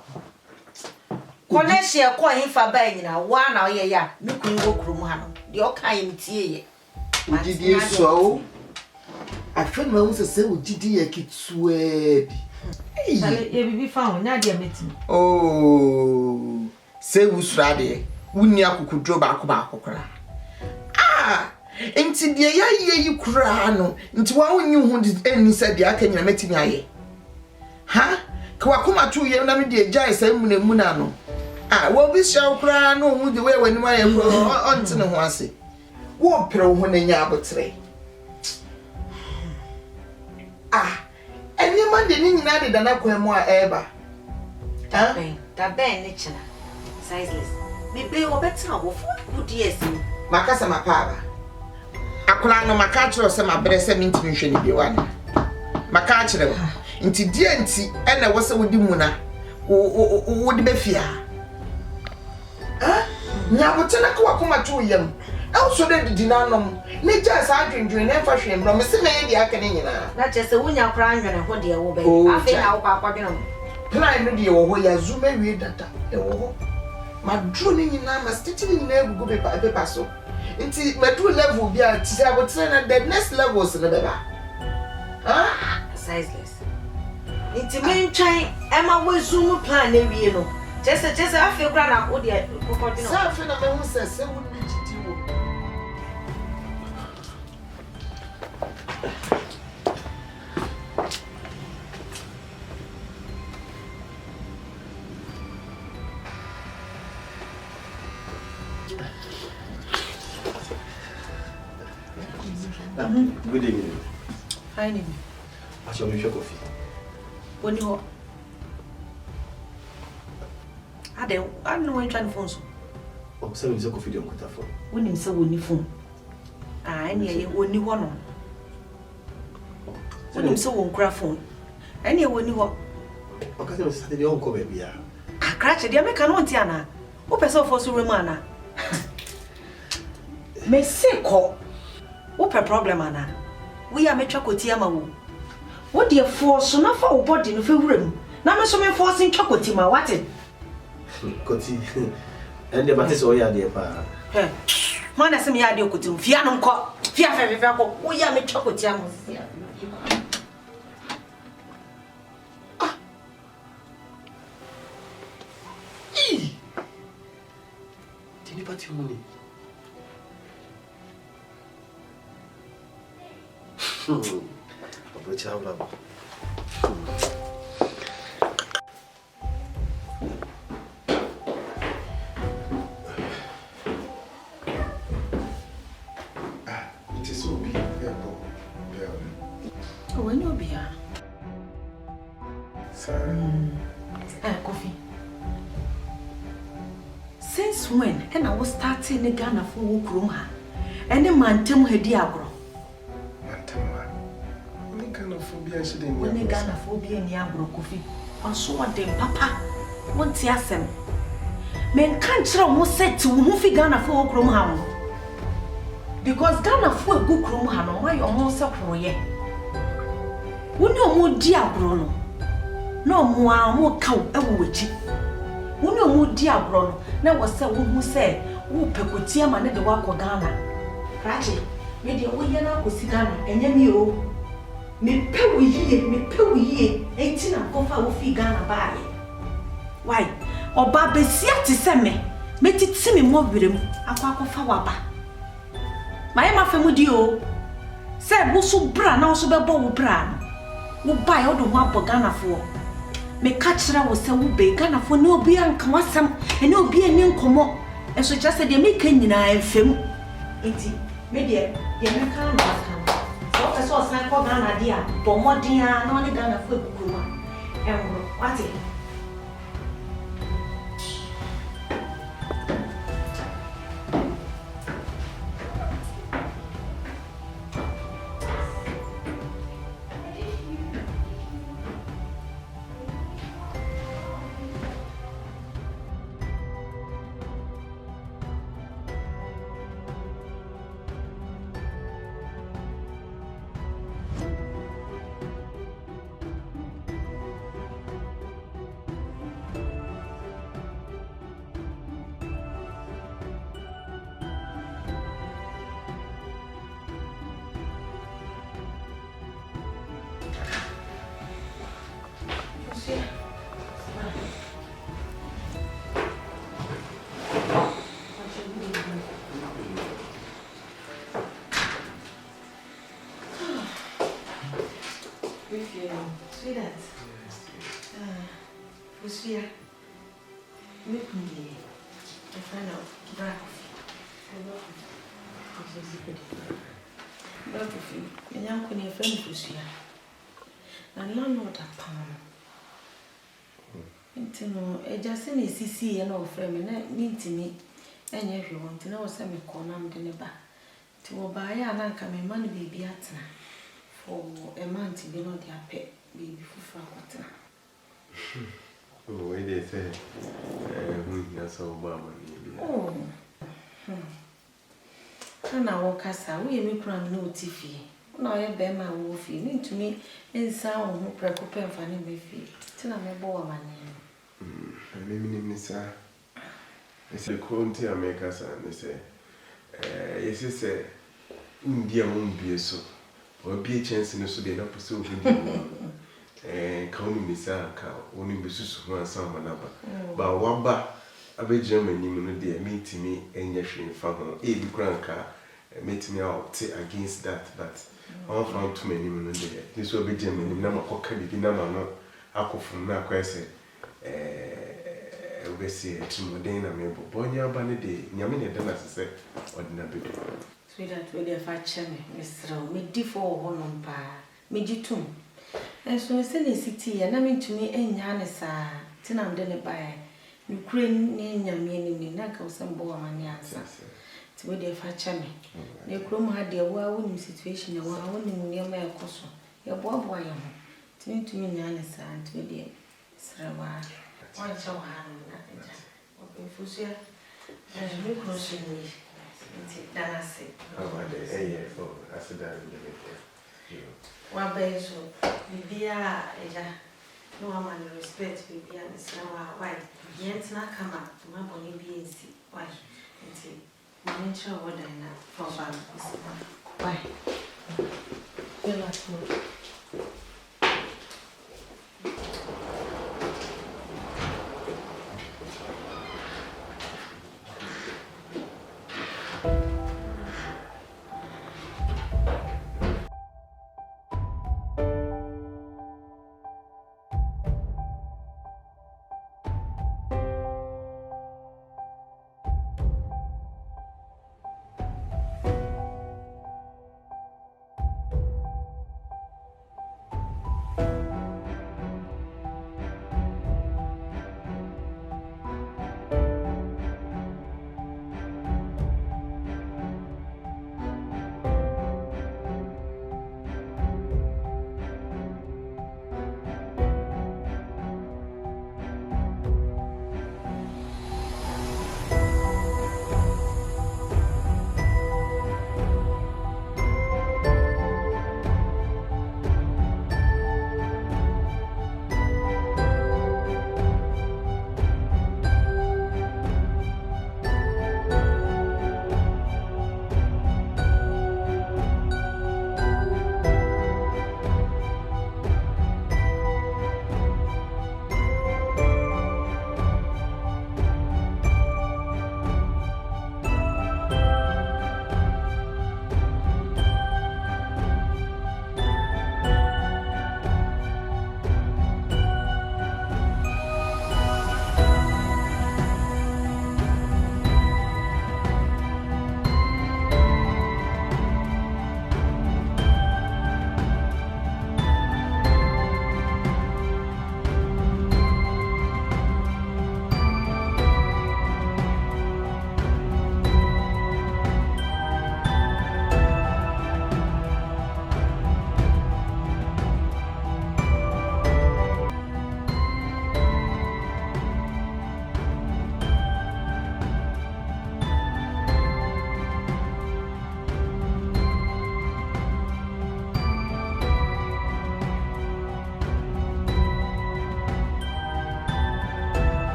Connection quite him for buying now 1 hour, yeah, no queen go crumano. The okay tea. Did you so? I found my own say, did you get sweet? Hey, be found, Nadia meeting. Oh, say who's ready? Wouldn't you could draw back about Ah, into the year you cry no, into one you wanted any said the Akan you met me. Ha? Kwakuma 2 years, na me de jai say munano. Ah, well, be shall cry no the way when my until no one say. What pro when in yabotre? Ah, and your man didn't add than I more ever. That ben nature. Sizeless. Maybe or better of 4 good years. Macassa Mapava. Akola no makachiro se mabrese minti ni one. Makachiro nti die nti ena wo se wodi mu na wo de befia. Ah? Nya bote na kwa kuma to yam. Also de dinanom. Ne ja sa adwendwen na fa hwem no me se me de aka ne nyina. Na chese wonya kra anwene ho de wo be. Afi na wo akwadwene. Plan no de wo ho ya zuma wie data. E wo ho. Ma dro ne nyina ma stiti ne nyina egugu be so. Inti medu level bia ti say abotre na the next levels na beba. Ah, sizeless. Inti me ntwan ema we zoom plan na wie no. Just afi kra na wo de kokodi no. Sa afi na me hu se wo ni titi wo. Good evening. Fine evening. What's your coffee? When you I don't know when trying phone so. Oh, send me coffee on the phone. When him say when phone. Ah, any when you want on. When him say when cry phone. Any when you want. Okay, so Saturday on come baby. Ah, crash the American want yana. Who person for so remana? Me say ko. What problem ana? We are metwa kotia ma wo. What dey force na fa body no fe wurem. Na me so me force ntwa kotima what? Koti. And the matter so ya dey pa. He. Man na se me ya dey kotim. Fia no nko. Fia fe ko. We are metwa kotia mo. Ah. Tini pati muni. Aprovecha hablar. It is so big. Oh, when you be coffee. Since when? And I was starting in Ghana for work room her. And the man tell me agro. When you Ghana phobia in Yagro coffee, and so what them papa won't see us. Men can't try almost said to movie Ghana for room ham. Because Ghana for a good room ham, why almost a croye. When you more diabro, no more cow ever with you. When you more diabro, now was someone who said, who pecutia man at the work of Ghana. Ratchet, maybe a way now was Ghana and you. Me pe we ye, 18 and go for fi Ghana buy. Why? Oba besia ti se me titi me mo birem akwa fa waba. My ma femu di o. Se wo so bra na wo so bebo wo bra no. Wo buy odo ho abo Ghana fo. Me ka kira wo se wo be Ghana fo ne obi anka wasam, ene obi ani nkomo. Eso just say de me ka nyina enfem. Enti me de me ka na I saw a snack for Ghana, dear. But more dear, no one Ghana for Kuma. And what it? Sweetheart. Lucia, make me a friend of Black Coffee. And I'm going to friend Lucia. And landlord a pound. Into a just in a CC and all frame and mean to me. And everyone to know some corner in the back. To buy an uncle, my money baby at for a month to be not their pet baby for water. Oh, wait, they say, that's all Obama. Oh, and I walk us out. We make run no tiffy. No, I bear my wolfie. Mean to me, and sound who preoccupy for me feet. Till I'm a boy, my name. I mean, sir. It's a quantity I make us, and they say, yes, it's a India won't be so. Or be a chance in the Sudan up so good. Counting Miss Anka, only be so some number. But one bar, a big German, you know, they meet me and your shame from her. A big grandca met me out against that, but I found too many women there. This will be German, number of Kennedy, number no alcohol from Naquese. We see a Modena Mabel, Bonya Banade, Yamina Dennis said, ordinary. Sweetheart, with your fat chummy, Mr. Me default one on pa, me jitum. And so I send a city, and I mean to me, and Yanessa, Tinam Denny by Ukraine, Yamin, Naka, some boy, my answer. To with your fat chummy. The chrome had their well-winning situation, and one winning near my coso. Your bob wire. To me, Yanessa, and to the Srawa. One so hand, nothing. Open Fusia, and you crossing me. Then I say, Oh, I say, oh, I said that. one bay so, Bibia, no one respect Bibia, Miss Rawa, why? Yet not come up to my bonny BNC, why? And say, miniature what I know for why? You're not good.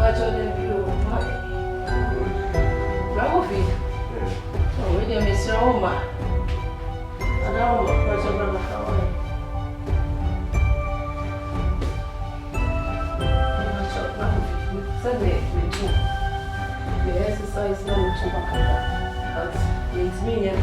But you're the view. Bravo. Oh, we didn't miss your home. I don't know what's your brother. The exercise now to back but it's me and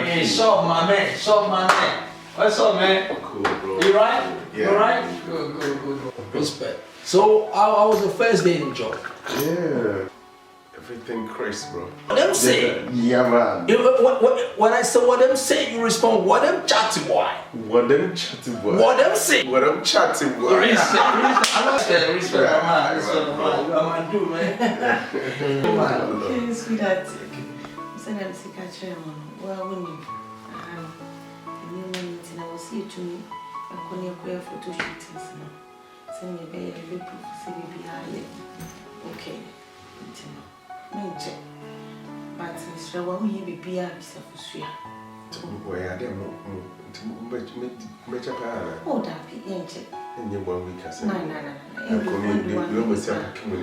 Hey, so my man. What's up, man? Cool, bro. You right? Yeah. You right? Good. Respect. So, how was the first day in the job? Yeah. Everything crazy, bro. What them say? Yeah, man. When I say what them say, you respond, what them chatty boy? What them chatty boy? What them say? What them chatty boy? Respect, man. Yeah, Respect, man. You are my dude, man. Okay, sweetheart. I'm sick of well, when you I will see you to me. I'm going to go photo shootings now. Send me a baby proof, see me behind. Okay. But Mr. One, he be beer, Mr. Fusia. Boy, I don't know. Oh, that be ancient. And you 1 week, I said,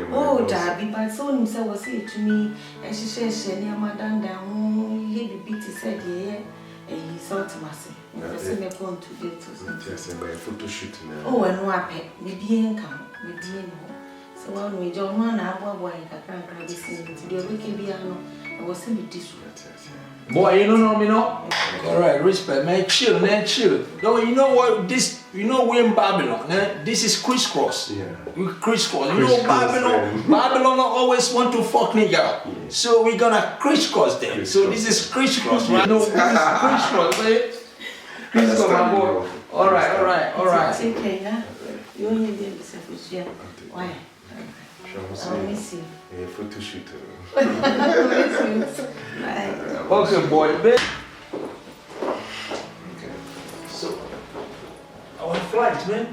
No. Oh, Darby, but so himself was here to me, and she says, Shania, Madame, down, he be beat his head, yeah, and he saw to myself. I said, I'm going to get to photo shoot now. Oh, and no, I pet, maybe income, maybe so when we don't want to boy, I can't grab this into the wicked piano. I was saying this one. Boy, you don't know me, no? Alright, respect, man. Chill. No, you know what? We're in Babylon. This is crisscross. Yeah. We crisscross. You know, Babylon always want to fuck nigga. Yeah. So we're gonna crisscross them. So this is crisscross, right? No, this is crisscross, right? Crisscross, my boy. Alright. Take care, yeah? You only did this, why? I'll miss you. A photo shoot. Bye. Okay, boy, babe. Okay. So, our flight, man.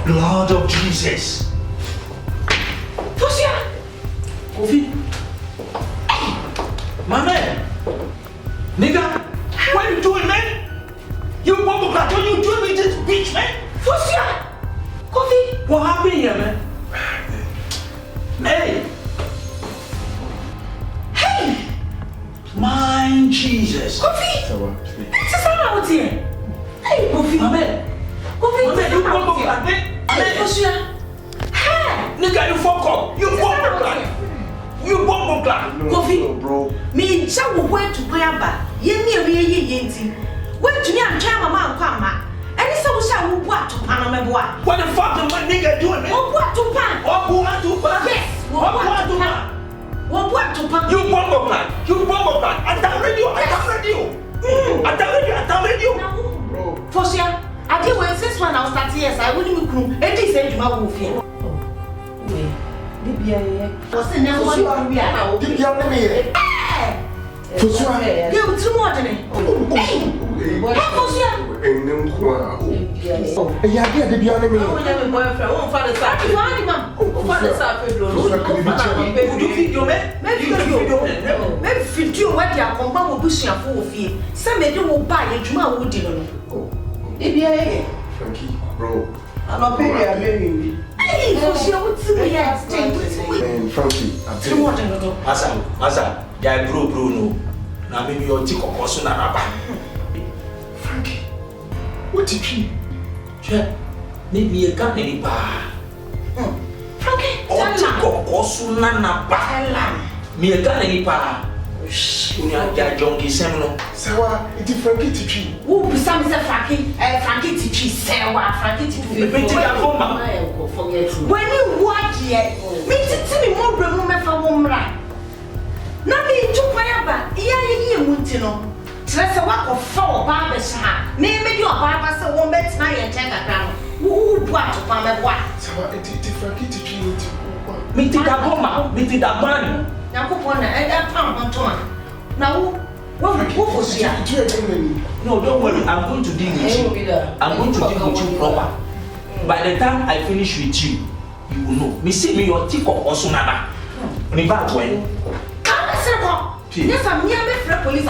blood of Jesus. Fosia! Kofi. My man. Nigga, what you doing, man? You bumble clock, what you doing with this bitch, man? Fosia! Kofi! What happened here, man? Hey! Hey! My Jesus! Kofi! This is how out here! Hey, Kofi! My man! Kofi, My man, you bumble clock, man! Hey, Fosia! Hey! Nigga, you fuck up! You bumble clock! You bumble clock! Kofi! bro. Me jawo went to Kuyaba. Ye yenti. Went to me and try mama and kwama. And it's so sad we bought to Panama. What the fuck is my nigga doing, man? Oh, what to pan? What to pan? Yes, What to pan? What to pan? You bumble clock! You bumble clock! I down radio! Bro. Fosia, I did when since when I was 30 years, I wouldn't be cool. And he said, my wolf here. What's the name of your real? Did you have me? Fosia. Give two more than it. Hey, Fosia. And then, oh, yeah, did you have me? I have a boyfriend. Won't find a side. You are the man. Father, maybe 50 what they are compound bushing for fear. Some may do buy a juma wood dinner. Frankie, bro. I'm not paying your baby. Hey, Fosia, what's the yes? And Frankie, I'm Two more than go. Asa, yeah, bro, no. Now maybe your tick or person Frankie, what did you? Maybe a gun any bar. Frankie, Or tick or person nana bar. Me a gun any bar. You are junkie seminal. Sawa, it's Frankie to tree. who be some Frankie, Frankie teach Sarah, Frankie teach when you watch yet, me to me more remember for woman. Not me took my abba, yeah, Muntino. Tress a walk of 4 barbers, name your barber, so one bet night and take a gram. Who bought to Palmer what? Sawa, it's Frankie to tree. Me take a bomb, me take a man. Now, Kupona, and Pam on Toma. Now, what was here? No, don't worry, I'm going to deal with you. I'm going to deal with you proper. By the time I finish with you, you will know. Me see me your tick or sunana. Me back when. Come, Sir. Yes, I'm near the police.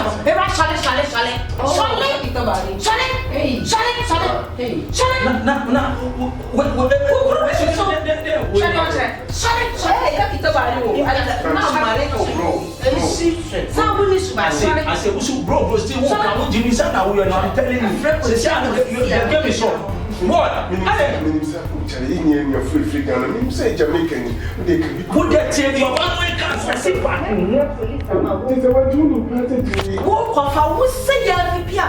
What? You're free gun. Say Jamaican. They can put that tape your one way cancer. Walk off, I will say, I'll be I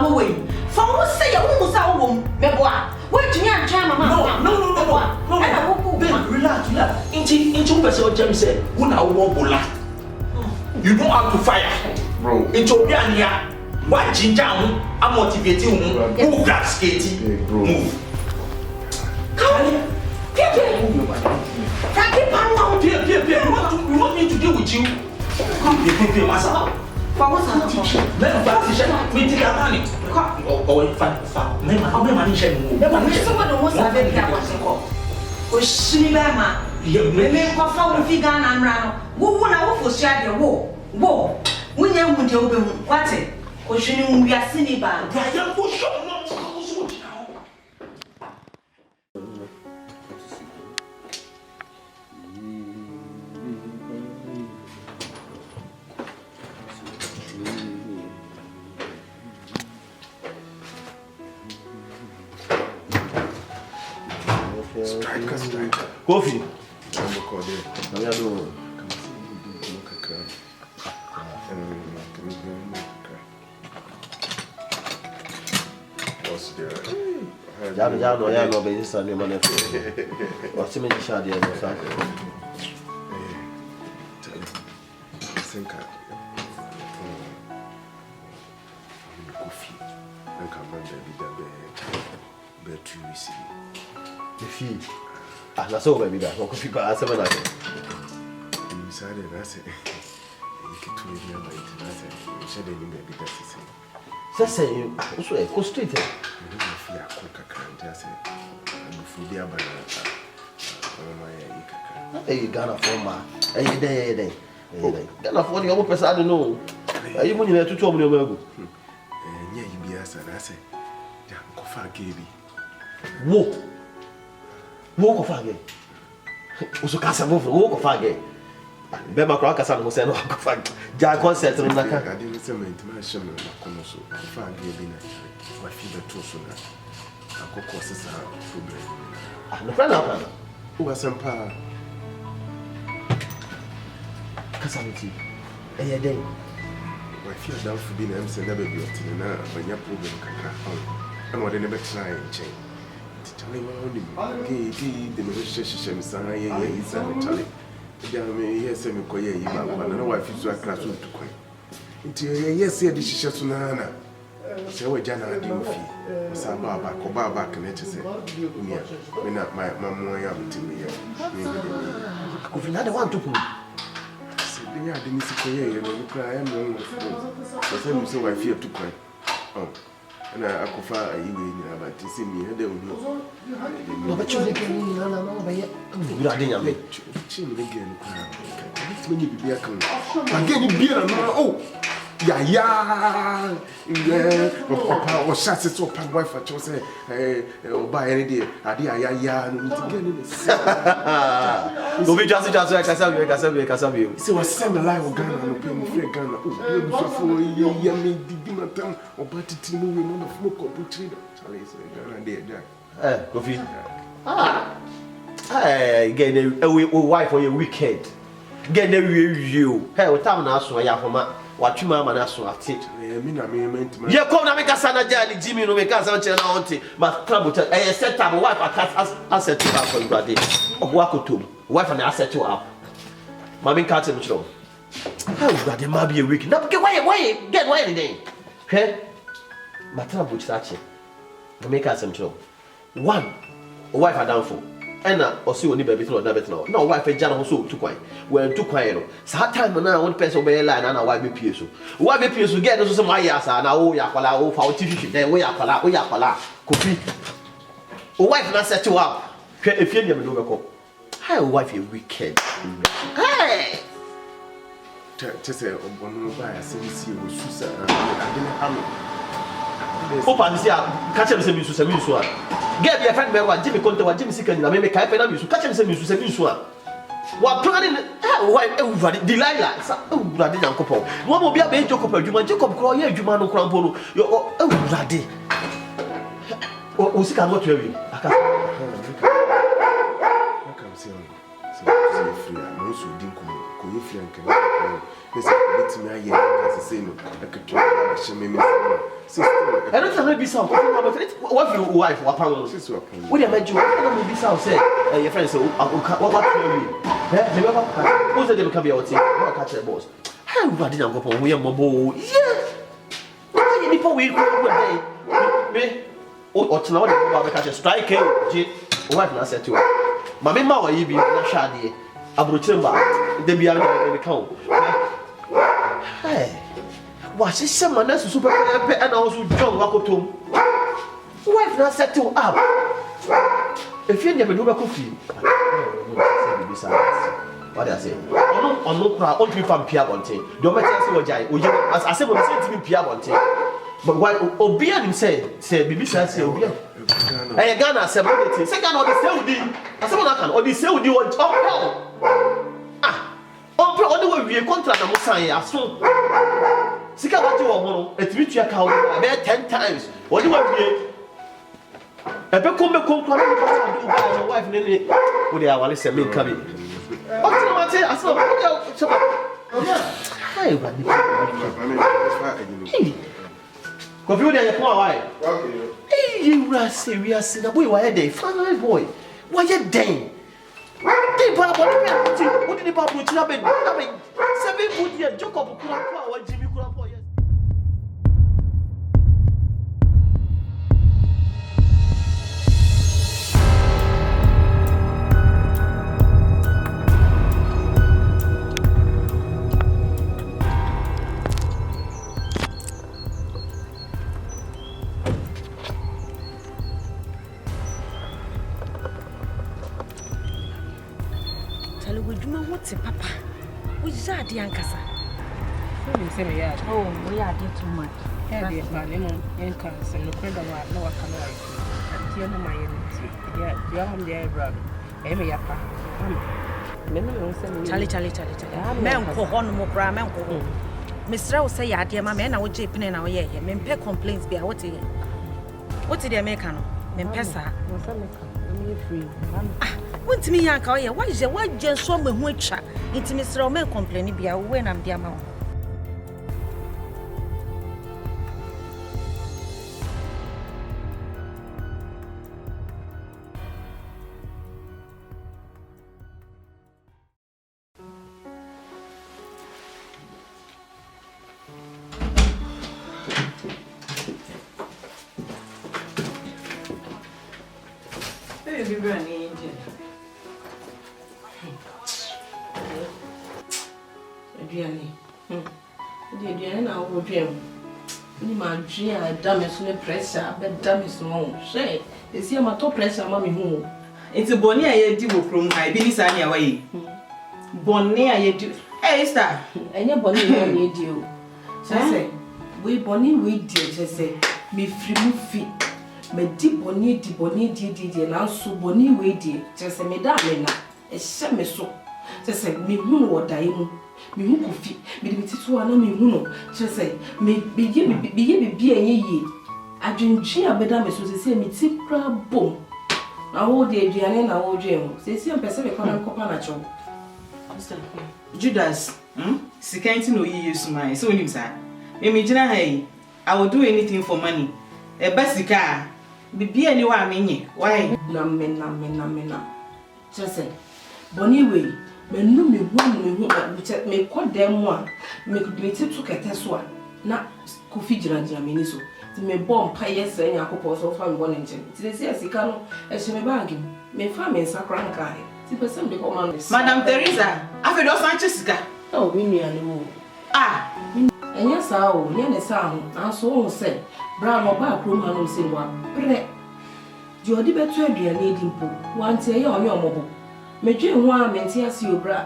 will wait. For who say, I will say, I will. What do you have time? No. Relax. Into person, James said, when I won't you don't have to fire. bro. Into Biania. What ginger? I'm motivating you. Move that skating. Move. You want me to deal with you? Come, Massa. We take our money. Oh, in fact, how many money shall we move? Someone almost have a piano. Oshibama. You may perform with Ghana and Rano. Who won our for share the war? War. When you would open what it? Ocean, we are seeing about. Coffee. Ya no be this and money. What's me shadi and so. Coffee. And come and be the fee. Ah, that's all baby. That coffee got 7 hours. Inside it, that's it. You get to me about it. That's it. You said you may be better. Just say, also, go straight. You don't feel a coca can't. That's it. phobia by Hey, Ghana for ma. Hey, day. Ghana for the other person, I don't know. Are you money to 2 million ago? Yeah, you be as I say, Kofa Gaby. Walk of again. Also, Casa walk of again. Bema Crocas and was sent off for Jack concert in the car. I didn't say my shaman, so Kofa Gaby, my fever too soon. I go causes a problem. I'm the friend of who was some power. Casamity. A day. I feel down for being MC never be obtained when your problem can come. And what they never try and change. Tell him only the relationship is a Charlie. Yes, I'm a you know why I feel so a classroom to quit. Until yes, here this is Sunana. So we Jana Dimfi. Saba back or back and it is when my mamma am to me. If another one to put. I didn't see you cry. I'm wrong. So I fear to cry. Oh, and I could fire a year about to see me. I don't know. No, but you can no, I didn't make chin again. It's when you be a come. Again, you beer. Oh, yeah. Papa was shut it up. Wife, I chose buy any day. Yeah. Don't be just Casabi. So I send a live of Ghana and pay me free Ghana. Oh, for a year, me did my town or but it to me on the smoke or put it. Charlie, Ghana, dear, Coffee. Again, a wife for your wicked. Get the you. Hey, what time now? So I have what you mamma has to it. I meant you come to make a son of Johnny Jimmy, no make us auntie, but trouble. I said, I'm a wife, I said to her for you, buddy. Of work to wife and I set you up. Mammy can't tell me. How that there might be a week. Now, get away, get away anything. Hey, my trouble is that you make us some trouble. One, a wife are down for. And or see only baby through another no. No wife and Jana also too quiet. Well, too quiet. So, that time now, one person obey a line and a wife be pierced. Why be pierced to get into some ayas and oh, Yapala, for TV, then we are Pala, cookie. A wife not set you up. If you never know, how wife you wicked. Hey! To say, one by a CDC was Susan. I didn't have Opa this year, catch him some use one. Get your friend Mary, Jimmy Conte, Jimmy Sicken, I may catch him catch him some use one. What planning? Why, Delilah, oh, Radin and Copo. One will be a big Jacob, you might Jacob Croy, you man, Crampolo, you're oh, Raddy. Oh, see, I'm not really. I can't see free. I'm also didn't come free and can. Let's me as the same. I could try to me. I don't know maybe some. What your wife? What power? What do you make you? I don't know maybe some say. Your friends say, what tell you? Never. Who's the devil can be out here? What catch the boss? How I didn't go for we are mobile. Yeah. Why you people we go me? Oh, now they go back catch a strike. Wife na say to her. Mama ma wa yi bi na hwade. Abrochemba. Dey bia na be kan. Hey. What is someone else super and also John Wakotum? Wife not settle up. If you never do a cookie, what I say? On no crowd, on people from Pia Bonte. Don't matter what Jai, as I said, when I said to me Pia Bonte. But why Obian said, Bibi says, Obian. I Ghana 70. Second or the Saudi. I said, I can or the Saudi or hell. On the way, we contract a Messiah. So. Sika what you want to treat your cow about 10 times. What do you want to I become a my wife. Would they have said me coming? What do I saw hey, you are serious. Why are they? Fine boy. Why are they? What did the Bible happen? 7 good years, Jacob Kura, Jimmy Kura. would you want to papa? Which are the ankasa? Oh, we are dear too much. Yeah, dear, my lemon, and cans, and the credit of no one can like you. You know my enemy. Yeah, you are the brother. Amy, Yapa. Charlie. Men go on more grammar. Mr. will say, dear, my man, I would jeep in our year. Men pay complaints be out here. What did they make? Men pesa. What me, Uncle? Why is the white just so much? It's Mr. Omen complaining be when I'm the amount. Pressure, but damn is wrong. Say, it's here my top pressure, mammy. Who? It's a bonnet I do from my business away. Bonnet I do. Hey, star, And your bonnet need you. Say, we bonnet we dear, just say, me free feet. Me deep bonnet, and also bonnet we dear, just say, me darling, a semi so. Just say, me who or dying. Me who could fit, me the two and me who just say, me be a ye. I drink chia bedam so say me tipra boom. Now all the Adrian and our dream. Say, see, I'm Pacific on a copanacho. Judas, Sikanti no use my so him, sir. Imagine, hey, I will do anything for money. A basica, be anywhere I mean, why? Namena. Just say, Bonnie way. Me no me one me call them one me could be took a test one na coffee jiranjira so me bomb pie say yakopos so fam one engine ti say asika no e she me bag me fam en sakran kai ti person be come on Madam Teresa afi do Sanchez sika oh we nua no enya sa o nya ne sa ho na so o say bra no ba krom ha no say wa pre di odi betu aduane edimpo wanti e ya onye omobo Medwe ho a menti asi obra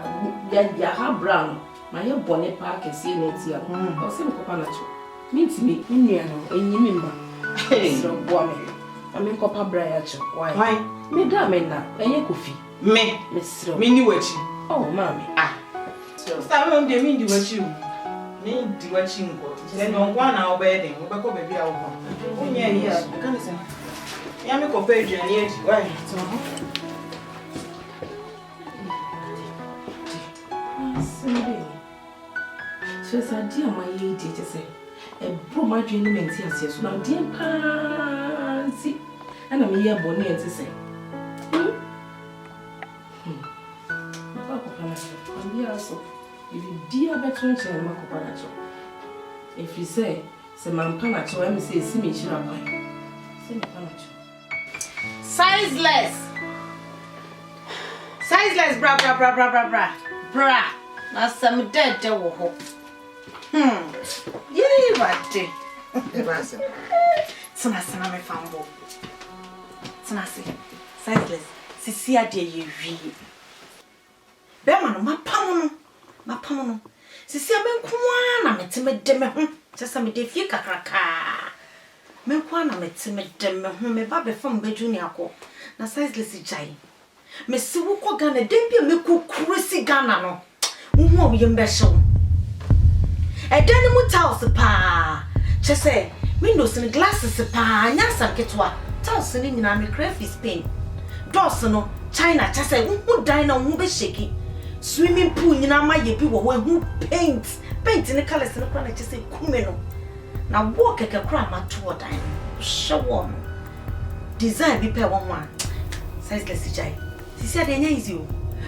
ya ha brown ma ye bone park esi na ti a o se me kopa na cho minti me nua no enyimi mba so bo me ame kopa bra ya cho why me da me na enye kofi me sro me ni wachi oh mami so sta me de me di wachi me di wachi ngo se no kwa na obeden we be ko be bia wo onya here kan se ya me kopa aduane edi why so so dear my lady to say a bro my dream menti as so now dear pansy and I'm here bonny to say I'm here also if you dear better than my copanacho if you say man panacho I say see me shira boy say me panacho Sizeless, bra. Na some dead wo. Yey bate. E ba se. Sana me fambo. Sana se. Sizeless. Sisi ade ye wi. Be ma no mapam no. Sisi amenkwa na meteme de me ho. Sesa me de fie kakraka. Menkwa na meteme de me ho me ba be fam be junior ko. Na Sizeless jai. Me si wo ko Ghana dempi me kukurisi Ghana no. Wo wo yem be hyew. E dan mu tiles pa. Che say windows and glasses pa nya saketwa. Tiles ni nyina me craft Spain. Doors no China che say wo dan na wo be sheki. Swimming pool nyina ma ye bi wo hu paint ni colors no kra na che say kume no. Na wo keke kra ma to dan. Show on. Design bi pe wo ho a. Sizeless jai. Sisi ade nya easy o.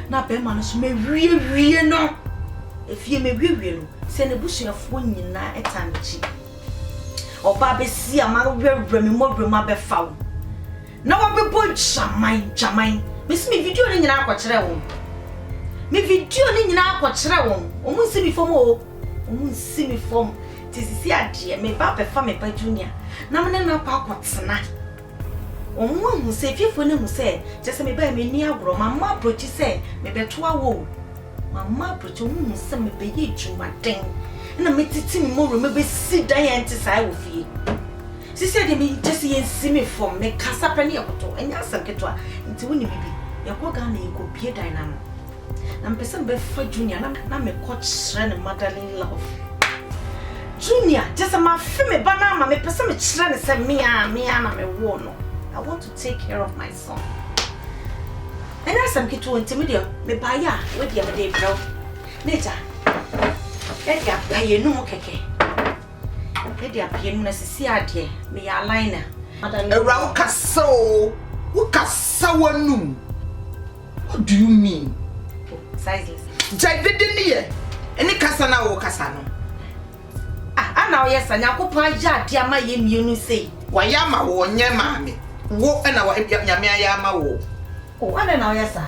Na be ma no so me wie no. Efie me wie no. Se ne busuafo nyina etanchi. Oba be si ama wewre me modwe ma be fawo. Na wa be bo jaman. Me si me video ni nyina akokere wo. Me video ni nyina akokere wo. Omu si mi fom o. Omu si mi fom. Tisisi ade me ba be fa me ba junior. Na me na pa akotena. Omu hu se fifo ne hu se je se me ba me ni agro mama approach se me beto awo Mama preto hu se me be ye dwumaden. Na me titi me mo me be si dan enti sai wo fie. Sisi de me just yen si me from me kasa pani yakoto. Enya asem keto nti woni bibi. Yakọ Ghana yeko pie dan na no. Na mpese be fa junior na me ko kire ne motherly love. Junior, just my femme banana, me pese me kire ne se me na me wo no. I want to take care of my son. And as I'm getting to intimidate, me buy ya with the other day, bro. Nature, let ya pay no more cake. Let ya pay no necessary, me a liner. A rauka so, what casawanum? What do you mean? Sizeless. Jai didn't hear any casana or casano. Ah, now yes, and I could buy ya, dear my immune say. Wayama or Yamami. Walk and our Yama wo. Oh, I don't know, yes, sir.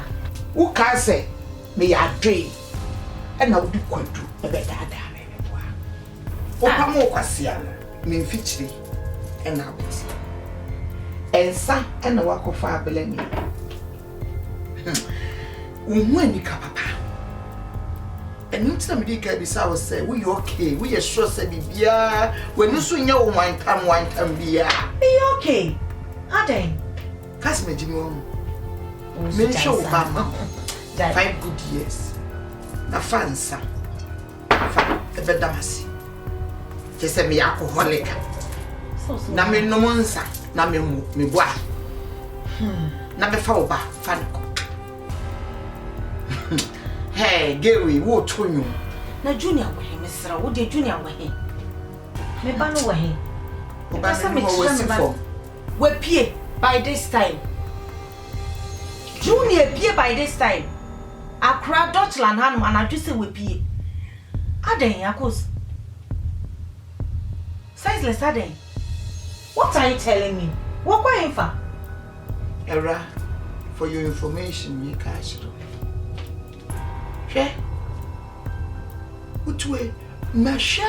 Who can say, me a dream, and I'll do quite true a better than Opamo Quasiana, mean fitchly, and now it's and son and a walk of fire below me. When you come up, and you tell me, Gabby, say, we okay, we are sure, said Bia, when you swing your wine time, beer. Be okay. Are they? Cast me, Jimmy. Me show Obama 5 good years. Na fansa. Fa ebedamasi. Je say me alcoholic. Na me no monsa, na me boa. Na me fa oba, fa nko. Hey, Gary, wo tonyu. Na junior we he mesra, wo de junior we he. Me ba no we he. Oba me wo we pie by this time. Junior pie by this time. Accra Dutchland han man adu se we pie. Aden yakos. Sizeless Aden. What are you telling me? What kwa infa? Era, for your information, you catch it. She Utwe Masha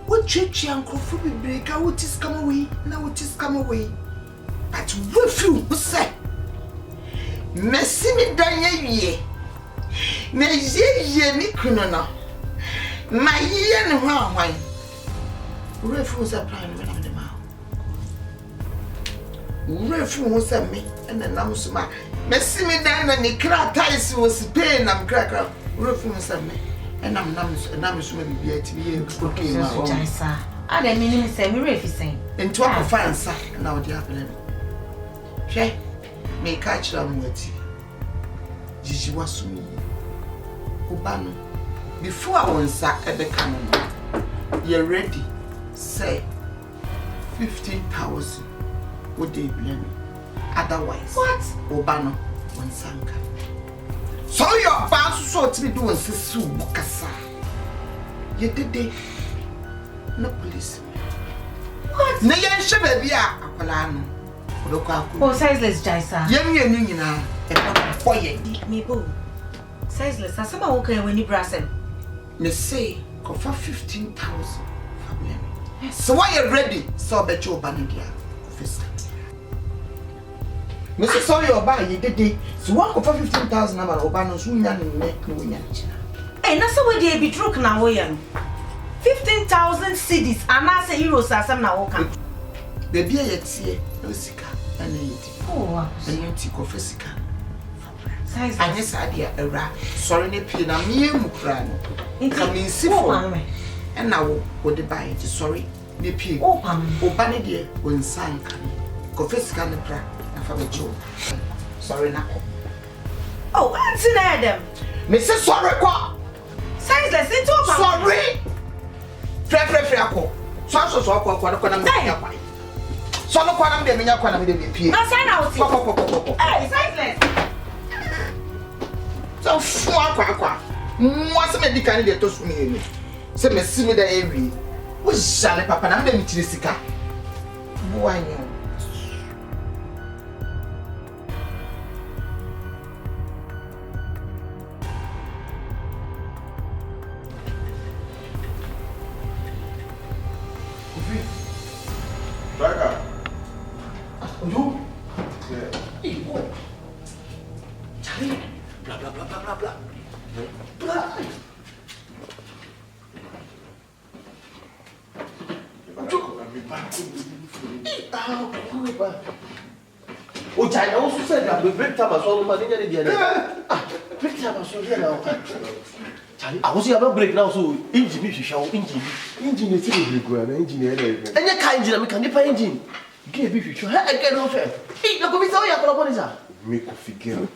what church uncle for me break out what is come away, now what is come away. But with you say Messi me danye me ye me kunona my ye no hwan refuse a plan when I'm the mouth refuse me and then I'm so ma Messi me dan na ni kra ties was pain am kra refuse me and I'm so maybe be at me okay ma sir I don't mean say me refusing into a fancy now the happening she me catch them with Gigi was me Obano before I was Ebeka you're ready say 15,000 would they blame otherwise what Obano one sanka so your boss so to be doing Sisu Bukasa you did it no police what na yan shebe bia akwala no oh sizeless Jaisa yemi nyina e boy me bo sizeless asema wo kan wani brasem me say go for 15,000 family so why you ready so bet you oba dia office me say sorry oba you did so one go for 15,000 na oba no so nya no nya eh na so we dey be drunk na wo yan 15,000 cedis and I say euros asem na wo kan baby ye tie no sika and yiti oh wow and you ti go for sika size anya sadia era sorry ne pie na me mu kra no come in si for and now wo de buy it sorry ne pie oh pam oba ne de won sanka go for sika ne pra na fa be cho sorry na oh what's in them me say sorry kwa sizeless into pam sorry frefre akọ so akọ na me nya kwa so no kwa na me nya kwa na me de pie na say na oti eh sizeless so fu akwa mo se me dika ne de to so me se me si me da ewi wo jale papa na me de mi tire sika bo anyo Baga. you Yeah. Charlie blah blah blah blah, blah. Blah. Oh, China also said that we break time as well, but they didn't. Break time as well here now. I was here about break now, so engine is show engine. Engine is still big one, engine. And you can't engine, engine. Give me future. I get off it. Hey, look, we saw you for a Make a figure.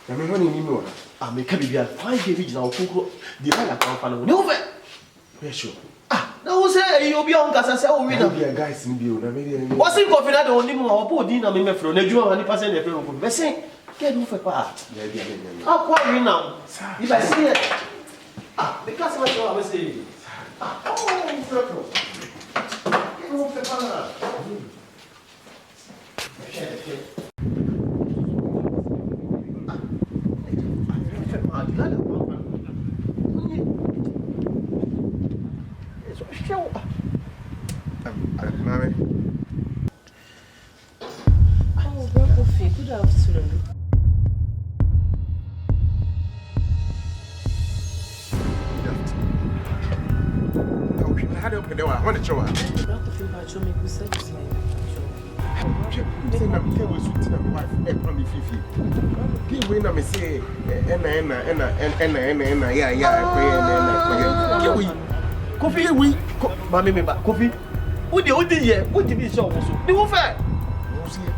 I mean, when you know, I make a baby at 5 days now. The other company. No, yeah, sure. now say you'll be on Casa. Oh, we Be a guy in the what's in coffee that only more body in a member from the Jew and the person they feel good. Say, get off a part. How quite we now? If I see it, the customer I was saying, oh, get off the part. Mary. Oh, Coffee, good afternoon. How do you put it? I want to show her. Coffee, but you make me say this. Saying that we was with my wife, and from Fifi. Give way, I say, Coffee, we, Mammy, coffee. What the old year? What did you show? The warfare.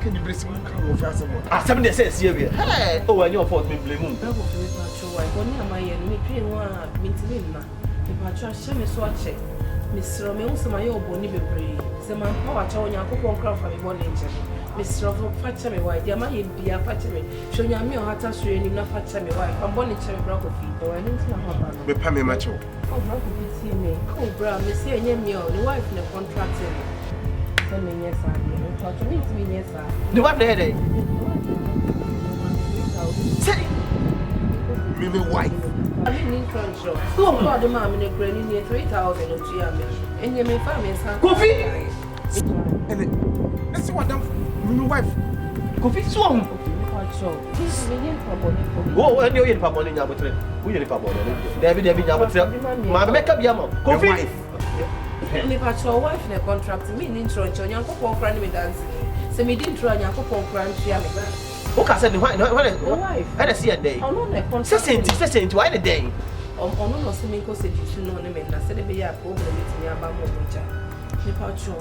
Can you bring some kind of answer? Ah, 7 days, here. Hey, oh, and your fault, me blame. I go for me, but you are going to my end. Me pay one, Mintina. If I try to show me swatch it, Miss Romeo, some my old bonny be brave. The man power to your coupon crowd for me one angel. Miss Rover, patch me white. There might be a patch me. Show you me or hat us really not patch me white. I'm born in cherry brown coffee, though I didn't know how. Me pay me macho. Oh, brown coffee, see me. Oh, brown, Miss Yen, the wife in the contract. Send me, yes, I am. To meet me, yes, sir. The wife, the headache. Say, me wife. I mean, in front shop. Oh, God, the mom in the granny near 3,000 or 3 years. And you may find me some coffee. And let's see what I'm my wife. Coffee swung. Oh, and you're in Papa in Yabutre. We in Papa. David, my makeup yammer. Coffee. Me patch your wife in a contract. Me in insurance. Your young couple friend me dancing. So me didn't try your couple friend. Who can say the wife? I see a day. I'm not a contract. Say to any day. No, so me go say you know me. I said be a problem with me about more. Me patch your.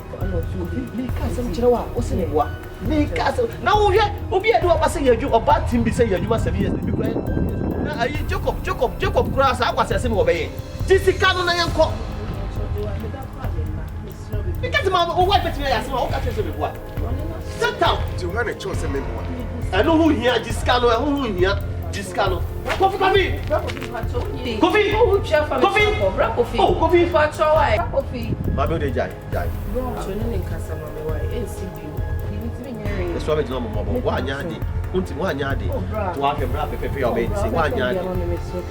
Me can't say what. What's in what? Me can't. Now we be a do a say you a bad thing. Be say you must have years. Now you Jacob Cross. I was saying obey. This is canon and cop. Because my wife is here, I what? Sit down. You want a choice and member. I know who here, Giscano, and who here, Giscano. Coffee. Coffee. Oh, coffee. Coffee. My brother, Jai. The Swami no more. 1 yard. Until 1 yard. To have a brother, pay your baby. 1 yard.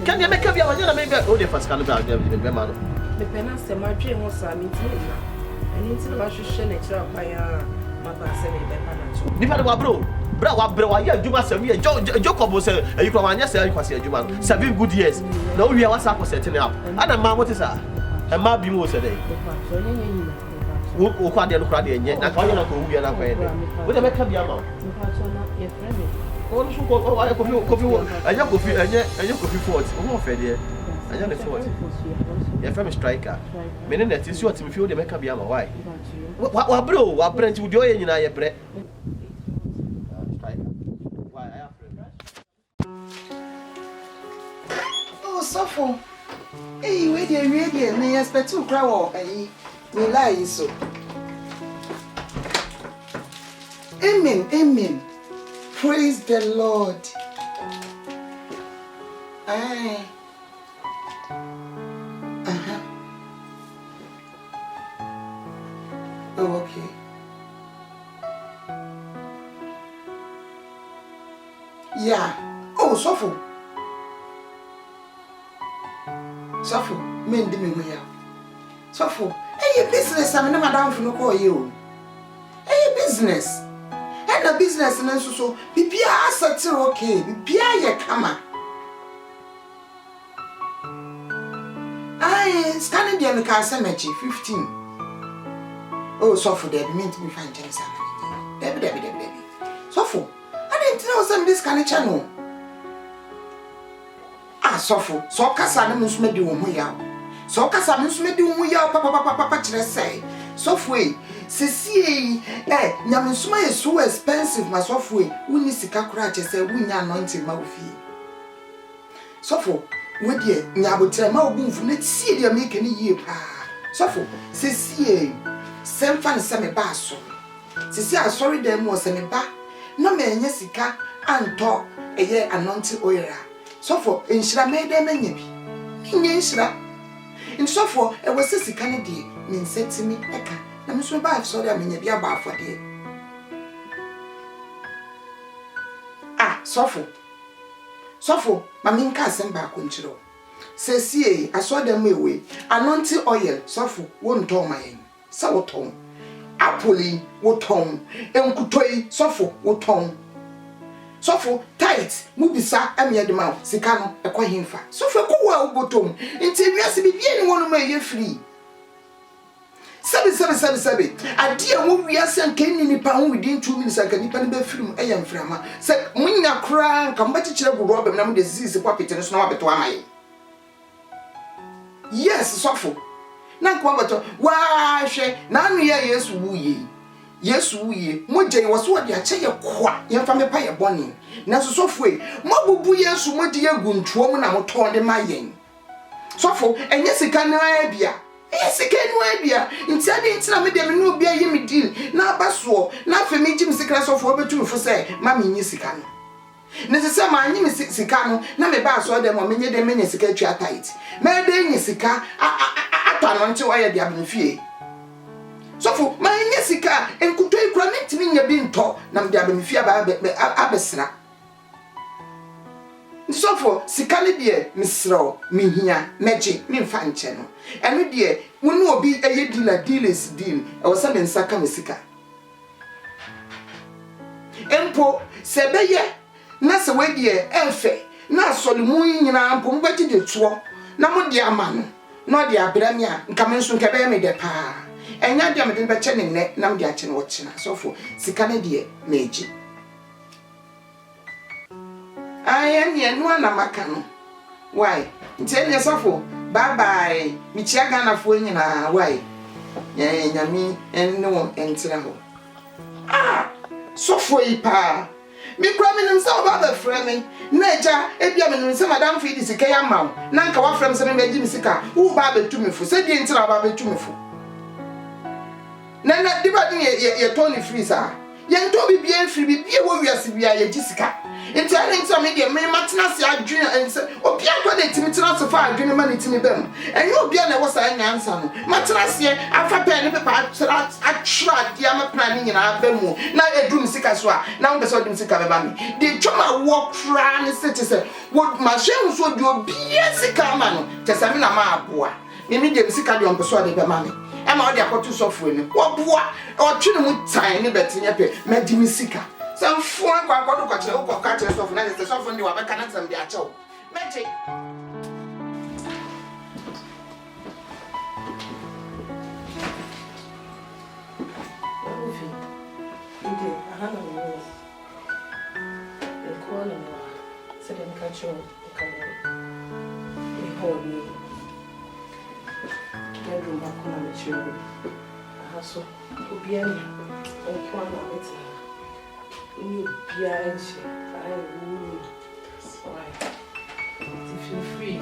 Can you make up your money? Maybe all the first can be out there with the man. The penance, my dream was a meeting. And into the Russian nature by my bassy. Nipa wa bro wa ya adwuma sɛ wi Jacob sɛ ayi kwa anya sɛ ayi kwase adwuma 7 good years na wo wi wasa ko setting up ana ma mo te sa e ma bi mo sɛ dɛ wo kwa de no kra de nye na ka ɔyɛ na ko wi na kwa yɛ dɛ wo de meka bia ma wo so ko anya kofi fort wo fɛ de anya ne fort ya fam striker me ne net si ɔtimi fi wo de meka bia ma why wa bro wa brent wo de ɔyɛ nyina yɛ bre. Suffer. Hey, wait there, may I expect to cry or me lie so. Amen. Praise the Lord. Aye. Oh, okay. Yeah. Oh, suffer. Suffer, men me here. Suffer, hey, business, I'm not down for no call you. Hey, business. And the business and so be asset okay, be a kama. I scanning the American cemetery 15. Oh, so for that, mean to be fine, Chinese. Debbie. So for I didn't know some this kind of channel. Ah, so for so Casa must me do one ya. So Casa must me do one ya, papa, say. So for see, Namisuma is so expensive, my software. We need to calculate, say, we are anointing my fee. So for what ye, Nabutel, my boom from let's see they make any year. So for see, same fan semi basso. See, I sorry them was semi ba. No man, Jessica, and talk a year anointing oil. So for in Shra made them any. In Shra. In so for it was a Canady, mean said to me, Eka. I'm so bad, sorry, I mean, be about for dear. Ah, Sofo, my main cousin back when chiro. Says, see, I saw them away. Anointing oil, Sofo, won't tell my aim. Sour tongue. Apple, what tongue. Enkutoi, Sofo, what tongue. Sofo, tight, Mubisa, and the mouth, Sicano, a quahim fa. Sofo, go well, bottom. Until we are to be anyone may you free. Sabi. A dear movie as and came in pound within 2 minutes. I can depend on film. I am from said, when you cry, come back to Chilago Robin, and disease the puppet and snow to my. Yes, Sofo. Now, Quabato, why, she, none yes, woo ye. Yes, we, Moja was what they are saying, quack, your family pie a bonny. Now, so way, Mobu, yes, what dear goon, woman, I'm torn in my yen. Sofo, and yes, it can idea. Yes, it can idea. Instead, it's not me, there no be a yemmy deal. Now, Basso, now for me, Jim Sickness of over two for say, Mammy Nisicano. Necessary, my name is Sicano, now me bass or them or many the many secretary tight. May they Nisica, I turn until I had the abin. So for my Nisica, and could take granite me your being taught, nam the abin fear by Abesra. So for Sicali dear, Miss Row, me here, magic, me fine channel. And we dear, we know be a dealer's deal, or something Saka Messica. Empo, Sebeye, Nasa way dear, Elfe, Naso Moon in our Pumbati de Twa, Namo dear man, not dear Bremia, and come in soon cabeme de pa. And not damn it in the channel neck, nam dear chin watching, so for Sicali dear, magic. I am here, no one Macano. Why? Tell yourself, bye bye. Michiagana for you now. Why? Yammy and no one enter. Ah, so for you, pa. Me cramming himself other framing. Nature, if you have some Madame Feed is a Kayamam. Nanka from some Jimmy Sika, who babble to me for said the entire babble to me for. Nana dividing your Tony Freezer. Young Toby be free, be a warrior, Sibia, Jessica. In telling some media, may Martinez, I dream and say, oh, Piago, to me to not so far, dream money to me, them. And you'll be on the was I answer. Martinez, after penny paper, I tried the ama planning in our bemo. Now a dream sick as well. Now the sort of sick about me. The trauma walk round the city said, what my shame would do be a sick man. Just I mean, a ma boy. Maybe the sick on persuaded by mammy. I'm out there for two software. What boy or children with tiny bet in your pay, made me sicker. Some four catch of nice, the soft you have a cannon and the actual. Magic. You be a I will. Why? If you're free.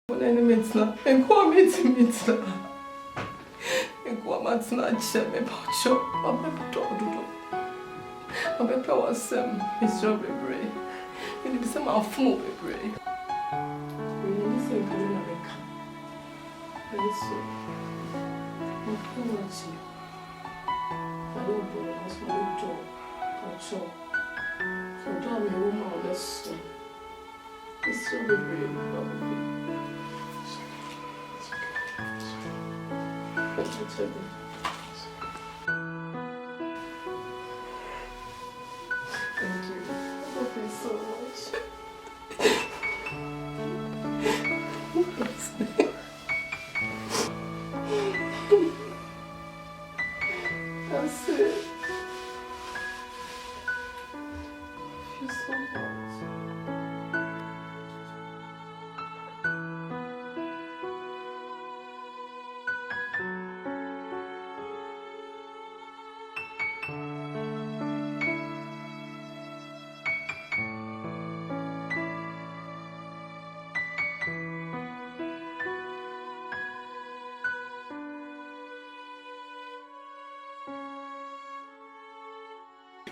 When enemies now, and call me to meet her. And go on, check me about you. I'm a dog. I'm a power, Sam, Miss Robbery. And it's a fool, baby. It's so brave, probably. Thank you. I love you so much. That's it. Thank you so much.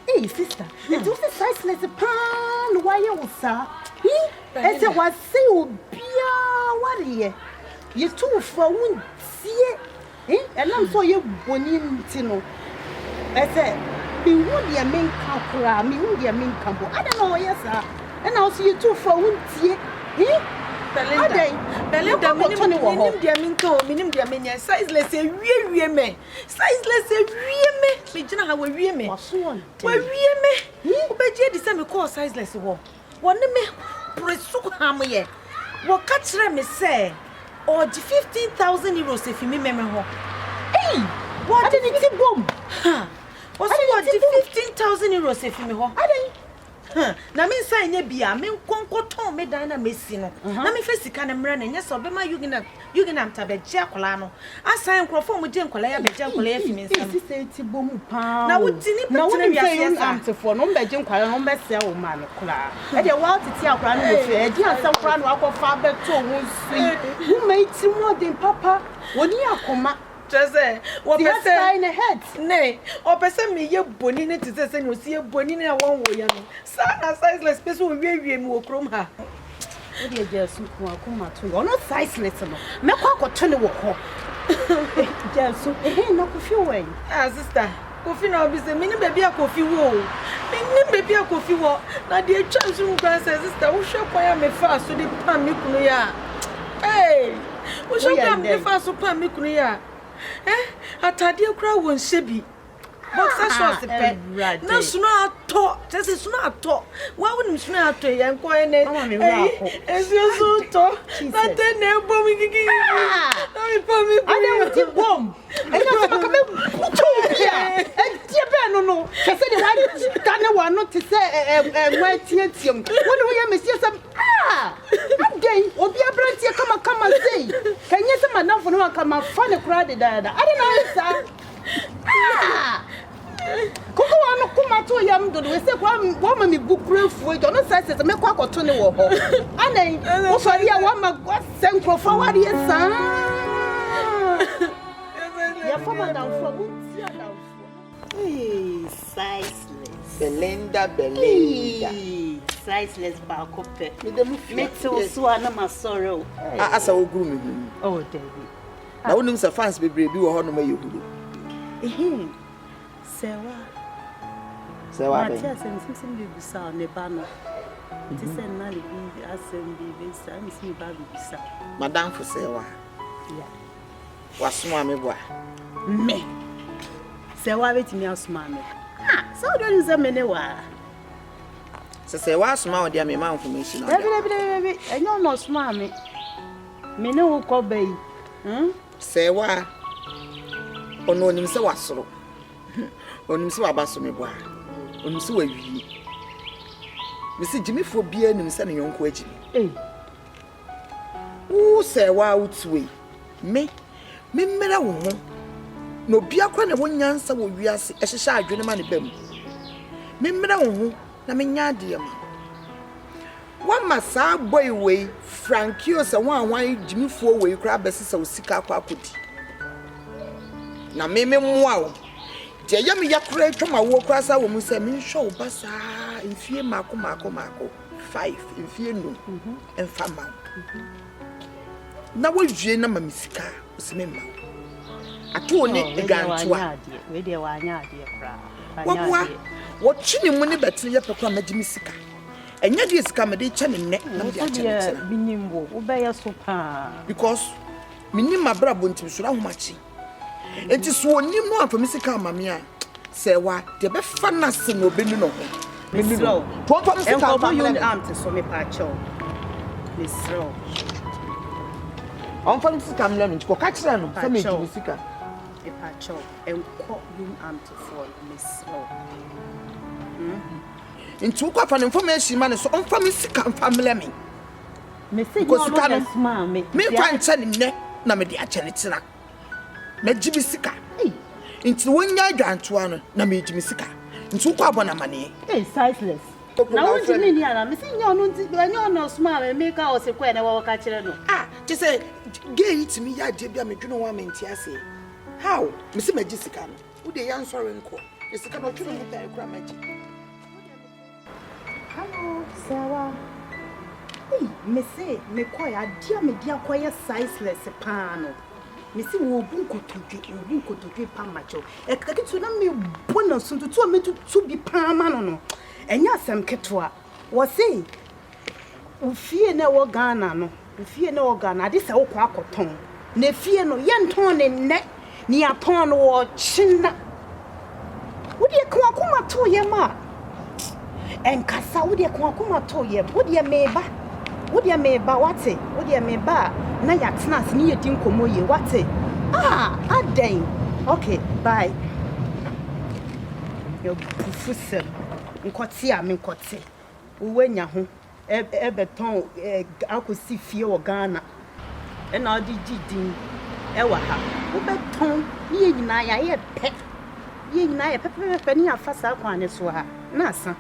Hey, sister, it was a sizeless pan. Why you, sir? As it was so beer, you too for one see, and I'm for you, Bonin Tino. I said, me would be a main copra, me would be a main campo. I don't know, yes, sir. And I'll see you too for one see, Belinda, minimum diamond, sizeless, a real me. Sizeless, a real me. We don't have a real me. Where real me? But yet, the same call sizeless war. One me, pursue hammer. What catch me say? Or the 15,000 euros if you remember her. Hey, what did it boom? Ha! What's the 15,000 euros if you remember her? Na me say nye bia me nkonkoton me dan na mesi no na me fesi ka na mra na nye so be ma yugina mtabe je akola no asan nkrofo mu je nkola ya be je nkola ya fimi nsam si se ti bom pa na wutini patina bia se amtefo no mbe je nkola no mbe se wo ma no kola e de wa titi akola no mo fe e di ansam kola no akofa be to wo nsi wo mai ti modern papa woni akoma Jose, what person in the head? Nay, or person me ye bonine to say, you see a bonine one way. Sana sizeless person will be more chrome her. What do you just come to? Or not sizeless. Me kwa turn the walk. Just so, no coffee way. Ah, sister, coffee now be the mini baby a coffee wall. Mini baby a coffee wall. Now, dear chance room grand sister, who shall buy me fast to the pan mikuya. Hey, who shall buy me fast to pan mikuya? Atade kura won shebi boxer shorts pe na sunu ato just sunu ato wa wonim sunu ato ye nko ene ezo to na te na bom gigi na mi pa mi ade ti bom e na so ka me puto bia e tie be no kese de wa tane wa no te se wa tietiam woni wo ye mesie sam again obi abrantie kama sei kanye se manafo no kama fa ne kura de dada ade na sa Koko wa no kuma to yam do we say kwa ma mi bukure fu e no say me kwa koto ne wo ho anan wo fari a wa ma senkrofo wa de sa ya fama down from tia down from sizeless Belinda sizeless ba ko pe me te so ana ma sorrow asa wo guru me oh David na wonim sa fans bebre bi wo ho no ma yehuru Sewa be. Tia sem bi bisa ne ba no. Ti se na le bi asem bi bisa mi ba bi bisa. Madam for Sewa. Yeah. Wasoma me boa. Me. Sewa be ti mi asoma me. So do nze me ne wa. Sewa asoma o dia me ma information o. Baby. Enyo no asoma me. Me ne wo ko bai. Sewa ono nim se wasoro. Onim se wabaso me boa. Onim se wawie. Me se jimifo bia nim se ne yonko agimi. Wo Sewa utwe. Me mmera wo ho. No bia kwa ne wonyansa wo wiase ehihye adwene ma ne bam. Me mmera wo ho na me nya ade ma. One massa boy way, Frankio, so one Jimmy for way, crab as a sika quackity. Now, maybe wow. Jayami Yakre to my walk across our woman say, me show bassa in fear Marco 5 in fear no and fama. Now, what Jana Mamisika was member. I told it began to what chinny money better yet proclaim Jimisika. And yet is comedy channing neck, because Minima Brabun to surround much. It is one you know for Missika, Mamma. Say what the best fun nothing will be no. Miss Slow, what was the arm to so me patcho? Miss Slow. On from Sikam Lemon, go catch them for me, Jessica. A patcho and caught you arm to fall, Miss Slow. In 2 cup and information man so on from Sikam family me. Because you can't smile me. Me find telling neck, Namadi Achanitina. Mejibisika. Into 1 year Antoine, Namijimisica. In 2 cup on a money. Sizeless. Now, what do you mean, I'm missing your no smile and make out a quaint or catch it. Ah, just say, gay to me, I did damage, you know what I mean, Tiasi. How, Miss Majisica? Would they answer in court? It's a kind of children with their grammar. Hello, Sarah. Hey, Missy, me quiet, dear quiet, sizeless panel. Missy will bunko to Pamacho. A to me bonus to 2 me to be Pamano. And yes, some Ketua was saying, fear no Ghana, no, fear no Ghana, this old quackoton. Ne fear no yan ton in neck, near pond or chin. Would you come to your ma? And Cassa would you come to ye? Would you may ba? Would you may ba what it? Would you may ba? Nayatnas near Dinkomoye what it? Ah, a day. Okay, bye. Your professor. Nkotia me nkote uwenya ho ebeton akosi fie o Ghana e na odi gidin e wa ha ubeton ye nyina ya ye pe ye nyina ye pepe ni afasa kwa ne so ha na asa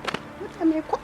me ko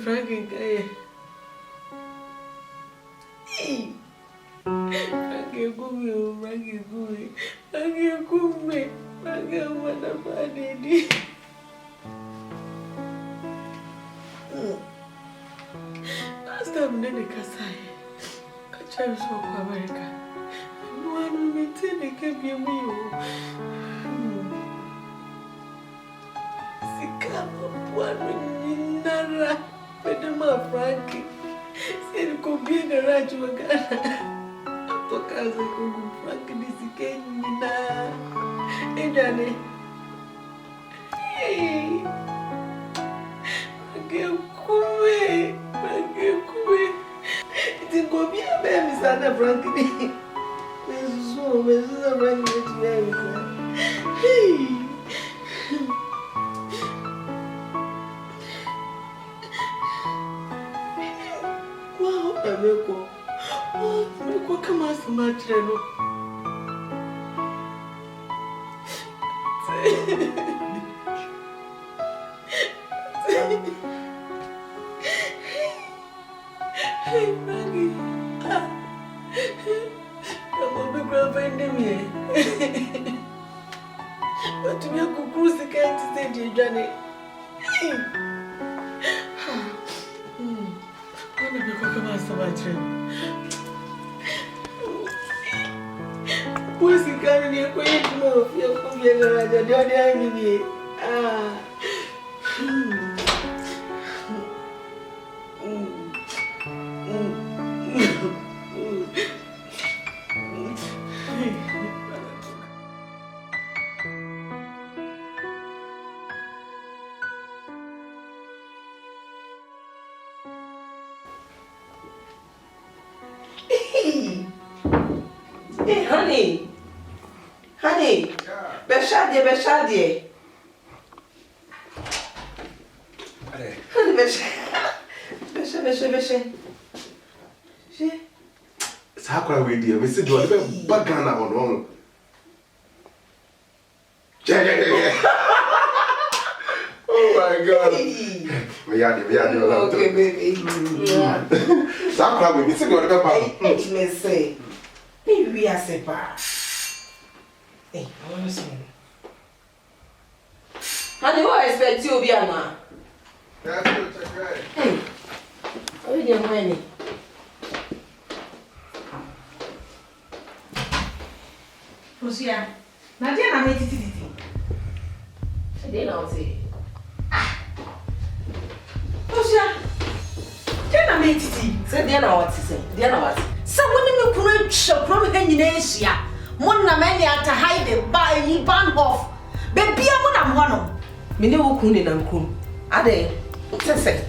Frankie guy. Hey, Frankie gumi. Frankie mana badi. Last time nene kasai. Kacha so kwa America. No anu mitene kebi miyo. Sikamo bwanu nara. Pedema Frankie. Se combien de ranch magana. Tua casa com Frankie disse que menina. Edane. Ei. Frankie come. Tem combien mesmo sana Frankie. Mas Frankie te Wow, Emeko, come on, so much, Hey, Maggie. I'm a big girlfriend in me. But to me, I could cruise the car to say to you, Johnny. I'm a big girlfriend so much. Who's the car in your queen? You're coming here, I don't have any. Hey, honey, Beshadie. Honey, Besha. How can we deal? We said, do I have a bagana on one? Oh my God. We are okay, baby. So how can we say, do I have a Let's say, maybe we are separate. Hey, I want to see. Honey, what I expect you to be now? That's good, that's right. Hey, how are you doing? Fosia, Nadia na me titi. They now say. Fosia. Tena me titi. Say they now what say? They now what? Sa woni me kunu twaprom ha nyina ehia. Mo na me ne ata hide ba yi Bahnhof. Be bia mo na mo no. Me ne wo kun ni na nkum. Ade, say.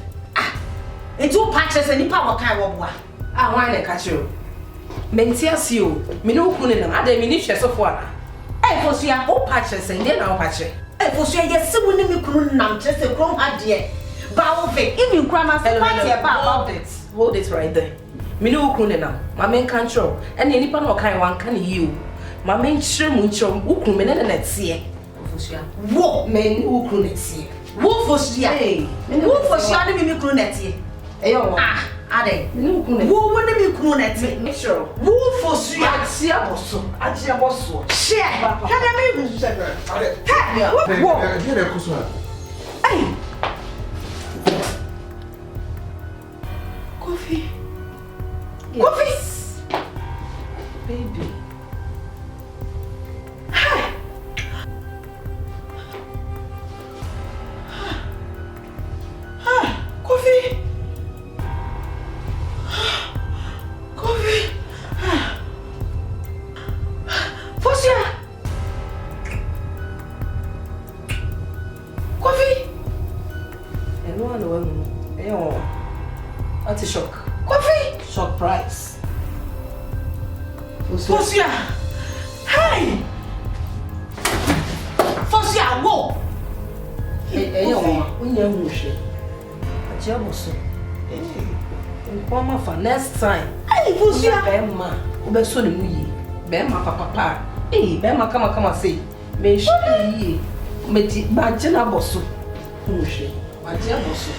Enti wo pa kire se nipa wo kai wo boa. Why na catch you? Mentias you. Me no kun ni na. Ade me ni hwe sofo ana. Fosia, O pa kire se ndie na o pa kire. Fosia yesi woni me kunu nam kire se krom ha de. Ba wo fe, even krama se party about it. Hold it right there. Me no kun ni na. Ma men control. And nipa na o kai wan kan yi o. Ma men kire mu nchom. Wo kun me na na tie. Fosia. Wo Men wo kun na tie. wo Fosia. Wo Fosia ne me kunu na tie. Eyo. Ade. Me no kun na. Wo ne me kunu na tie. Make sure. Wo Fosia. Atia boso. Share. Can I make you say? Hey, Coffee. Yes. Coffee. Baby. Hey. Coffee. Coffee. Fosia. Coffee. No one will. What a shock. Coffee. Shock price. Fosia. Hey. Fosia, go. Next time. Hey, Fosia. Bema, ube so ni muyi. Bema papa. Bema kama say. Me shi. Me ti ba jena boso. Muhwe. Ba jena boso.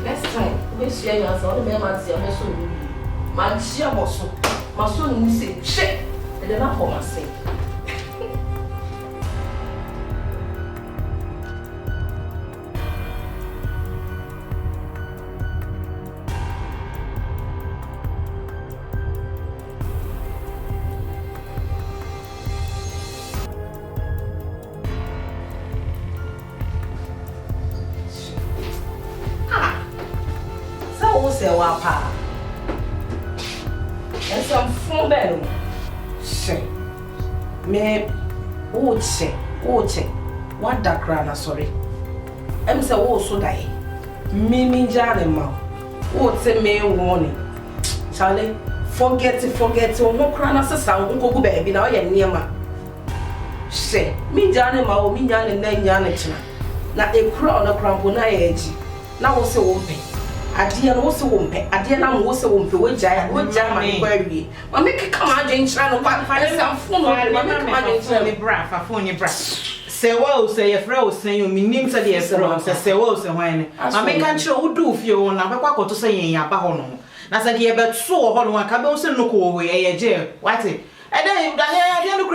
Next time, we share your answer. Only bema ti ame so ni. Ma jena boso. Ma so ni say, "Che." E de na for say. Say wapa. And some phone bell. Say. Me oche. What that crana sorry. Em say wo so die. Me jare ma. O te me warning. Charlie, forget no kra na sesa nko go baby na o ye niema she mi jane ma o mi nyane na nyane china na ekura ona krampo na ye eji na wo se wo mpe ade na wo se wo mpe ade na wo se wo mpe wo jaya ma ko awie ma me keka ma adwen chira no pa fa sam phone ma me keka ma adwen chira me bra fa phone ni bra se wo se ye fra o sen yo mi nim se de ye fra se wo se hwan ne ma me kan chira wo du fie wo na be kwa koto se yen ya ba ho no na se de ye be so ho no aka be wo se no ko we ye je what e then Daniel ya no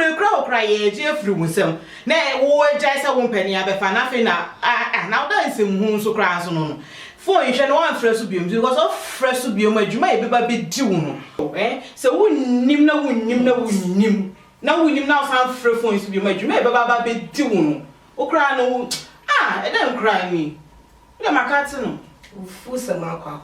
kra ye je afiri mu sem na wo jai se wo mpani abefa na fe na na da nsem hu so kra so no phone hwe no wan fresh biom because of fresh biom adwuma e beba be di wo no se wo nim na san free phone so biom adwuma e beba be di wo no o kra no e dem kra ni le makati no fu se ma akwa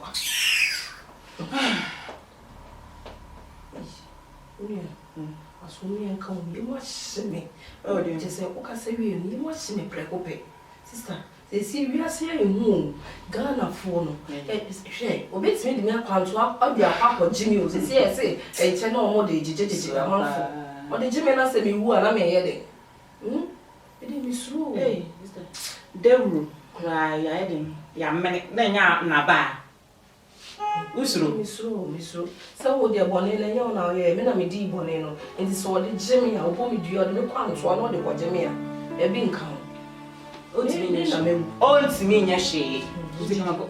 asumi enka o mi mo shime o de se o ka se wi ni mo shime prekope sister se wi ase ehu Ghana fo no hwe obetimi de mi akwanto abi akwa jimi o se enche na o mo de jejeje amanfo o de jimi na se mi wu ana me ye de e de mi suru sister dewu ra ya e de ya mene na nya na ba usuro misro so wo de bone na nya na ye me na me di bone no enti so de jemi a obo me dua de me kwanto no de ko jemi a e bi nka o ti me nya me o ti me nya hye uti kama ko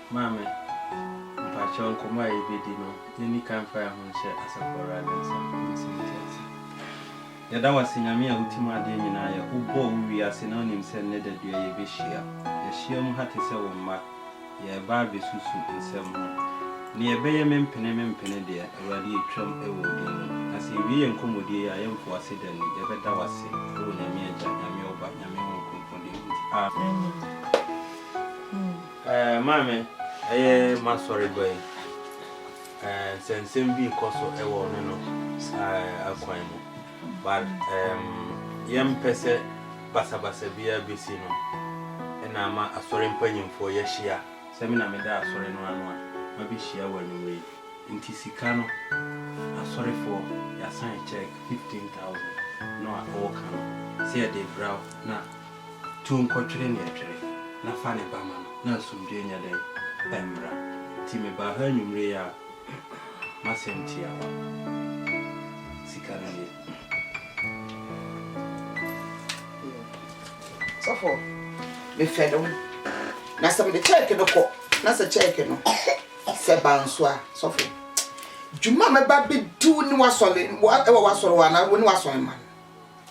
Mame, Pachon Koma Ebedino, any camp fire huncher as a foreign and Yada was in a mere ultima deminaya, who bore we are synonyms and nether do a bishia. The shium had to sell one mark, ye Barbie Susu in some near Bayam Penem Penedia, a radi trump a woodin. As if we and Comodia, I am for a sedan, the better was sick, through a mere Jamio, but Yamio confunding. Mammy. My sorry boy. Since be coso a woman, a quimo. But young Pesse Bassa Bia Bissino, and I'm a sorry penny for Yeshia. Semina Meda, sorry, no one. Maybe she when you wait. In Tisicano, I'm sorry for your sign check 15,000. No, I all can see a day brow. Now, 2 quatrain actually. Na funny Bama, no, some junior day. Embra, Timmy Bahanium Rea Massentia Sicani. So for me fed na some the check no ko na se check no se banswa so for Juma me ba be do ni wasole e wa wasole wa na woni wasole man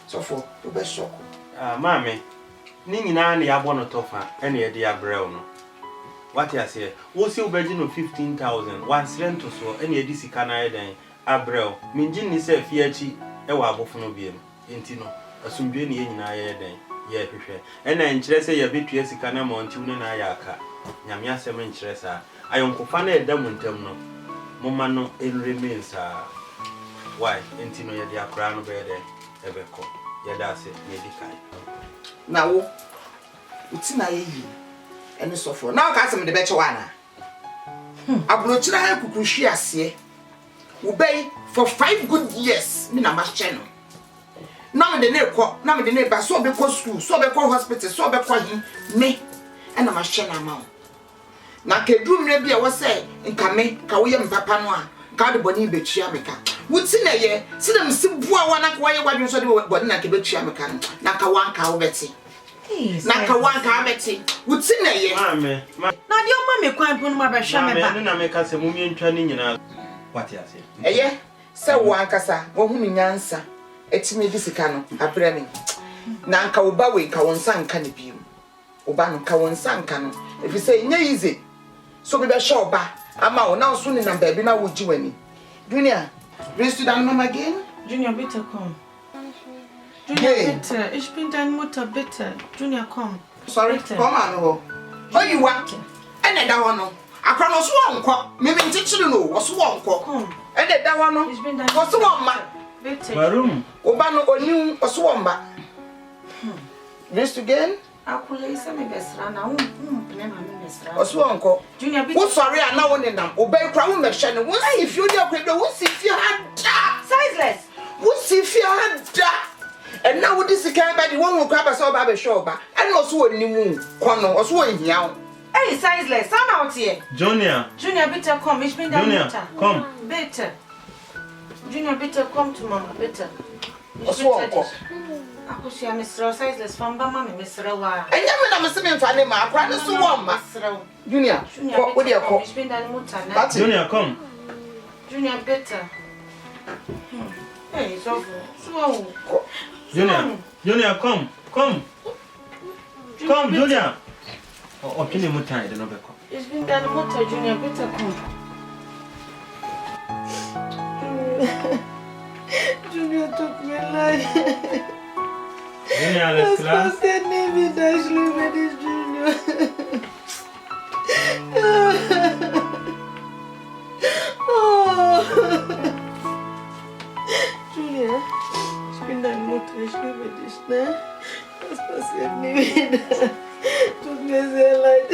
so for we be shock Mame ni nyina na ya bono tofa ene ye dia brew no. What you say? Wo see obegin of 15,000. One silent to so any edisi kana den abrel. Minjin ni se fiachi e wa abofo no biem. Enti no asumdwe ne nyina ye den ye hwehwe. E na nkyere se ye betua sika na monti ne na ya aka. Nyame asem nkyere sa. Ayonkofa na edam ntam no. Moma no remains why enti no ye dia kra no be den ebeko. Ye da se medical. na wo utina ye yi ene sofo na ka asem de be chewa na abrochira ha kukuhwi ase wo bei for 5 good years me na ma cheno na me de ne ko na me de ne ba so be ko school so be ko hospital so be ko hi me ena ma chena ma na kedru mre bia wo se nka me ka wo ye mpapa no a ka de boni be tua me ka wutina ye sidem si bua wa na ko ye wadwon so de boni na ke be tua me ka na ka wan ka wo beti na ka wan ka beti wutina ye Mame na di o ma me kwan pon ma ba hwa me ba na me ka se mu mi ntwa ni nyina. What you say? eye se wo ankasa wo hu mi nyansa etimi di sika no abra mi na nka wo ba we nka won san nka ne biu wo ba no nka won san nka no efi se nya easy so be show ba ama wo na so ni na ba bi na wo ji wani Junior willst du deine Mama gehen? Junior, bitte komm. Junior, Hey. bitte. Ich bin deine Mutter, bitte. Junior, komm. Sorry, Bitte. come on. Oh, you want? And I don't know. Akra no so onko. Me ntichiri no, wo so onko. E de da wa no. Wo so womma. Barum. Oba no oni wo so womma. Next again. Akule isa me besra na pene ma me besra. Oso onko. Junior bi. Wo sorry ana wo nenam. Oba kra wo mehwe ne. Wo si fi odi akwa do wo si fi hada. Sizeless. Wo si fi hada. And now with this kind by the one who grab us all by the shoulder. And also a new corner, or so in here. Hey, sizeless, son out here. Junior. Junior, better come. It's been Junior, come. Better. Junior, better come to mama. Better. Also, uncle. I could see Mr. Sizeless from Bama, Mr. Wa. And then when I'm assuming for them, I promise to one, Master Junior. What would you call? It's been done muta. Junior, come. Junior, better. Hey, it's over. So, Junior, come. Come, Junior. Oh, kill him time, the number. It's been done muta, Junior, better come. Junior took me life. Junior, let's class. That name is Ashley Medis Junior. Oh. Junior, it's been done muta, Ashley Medis now. That's that name. Took me like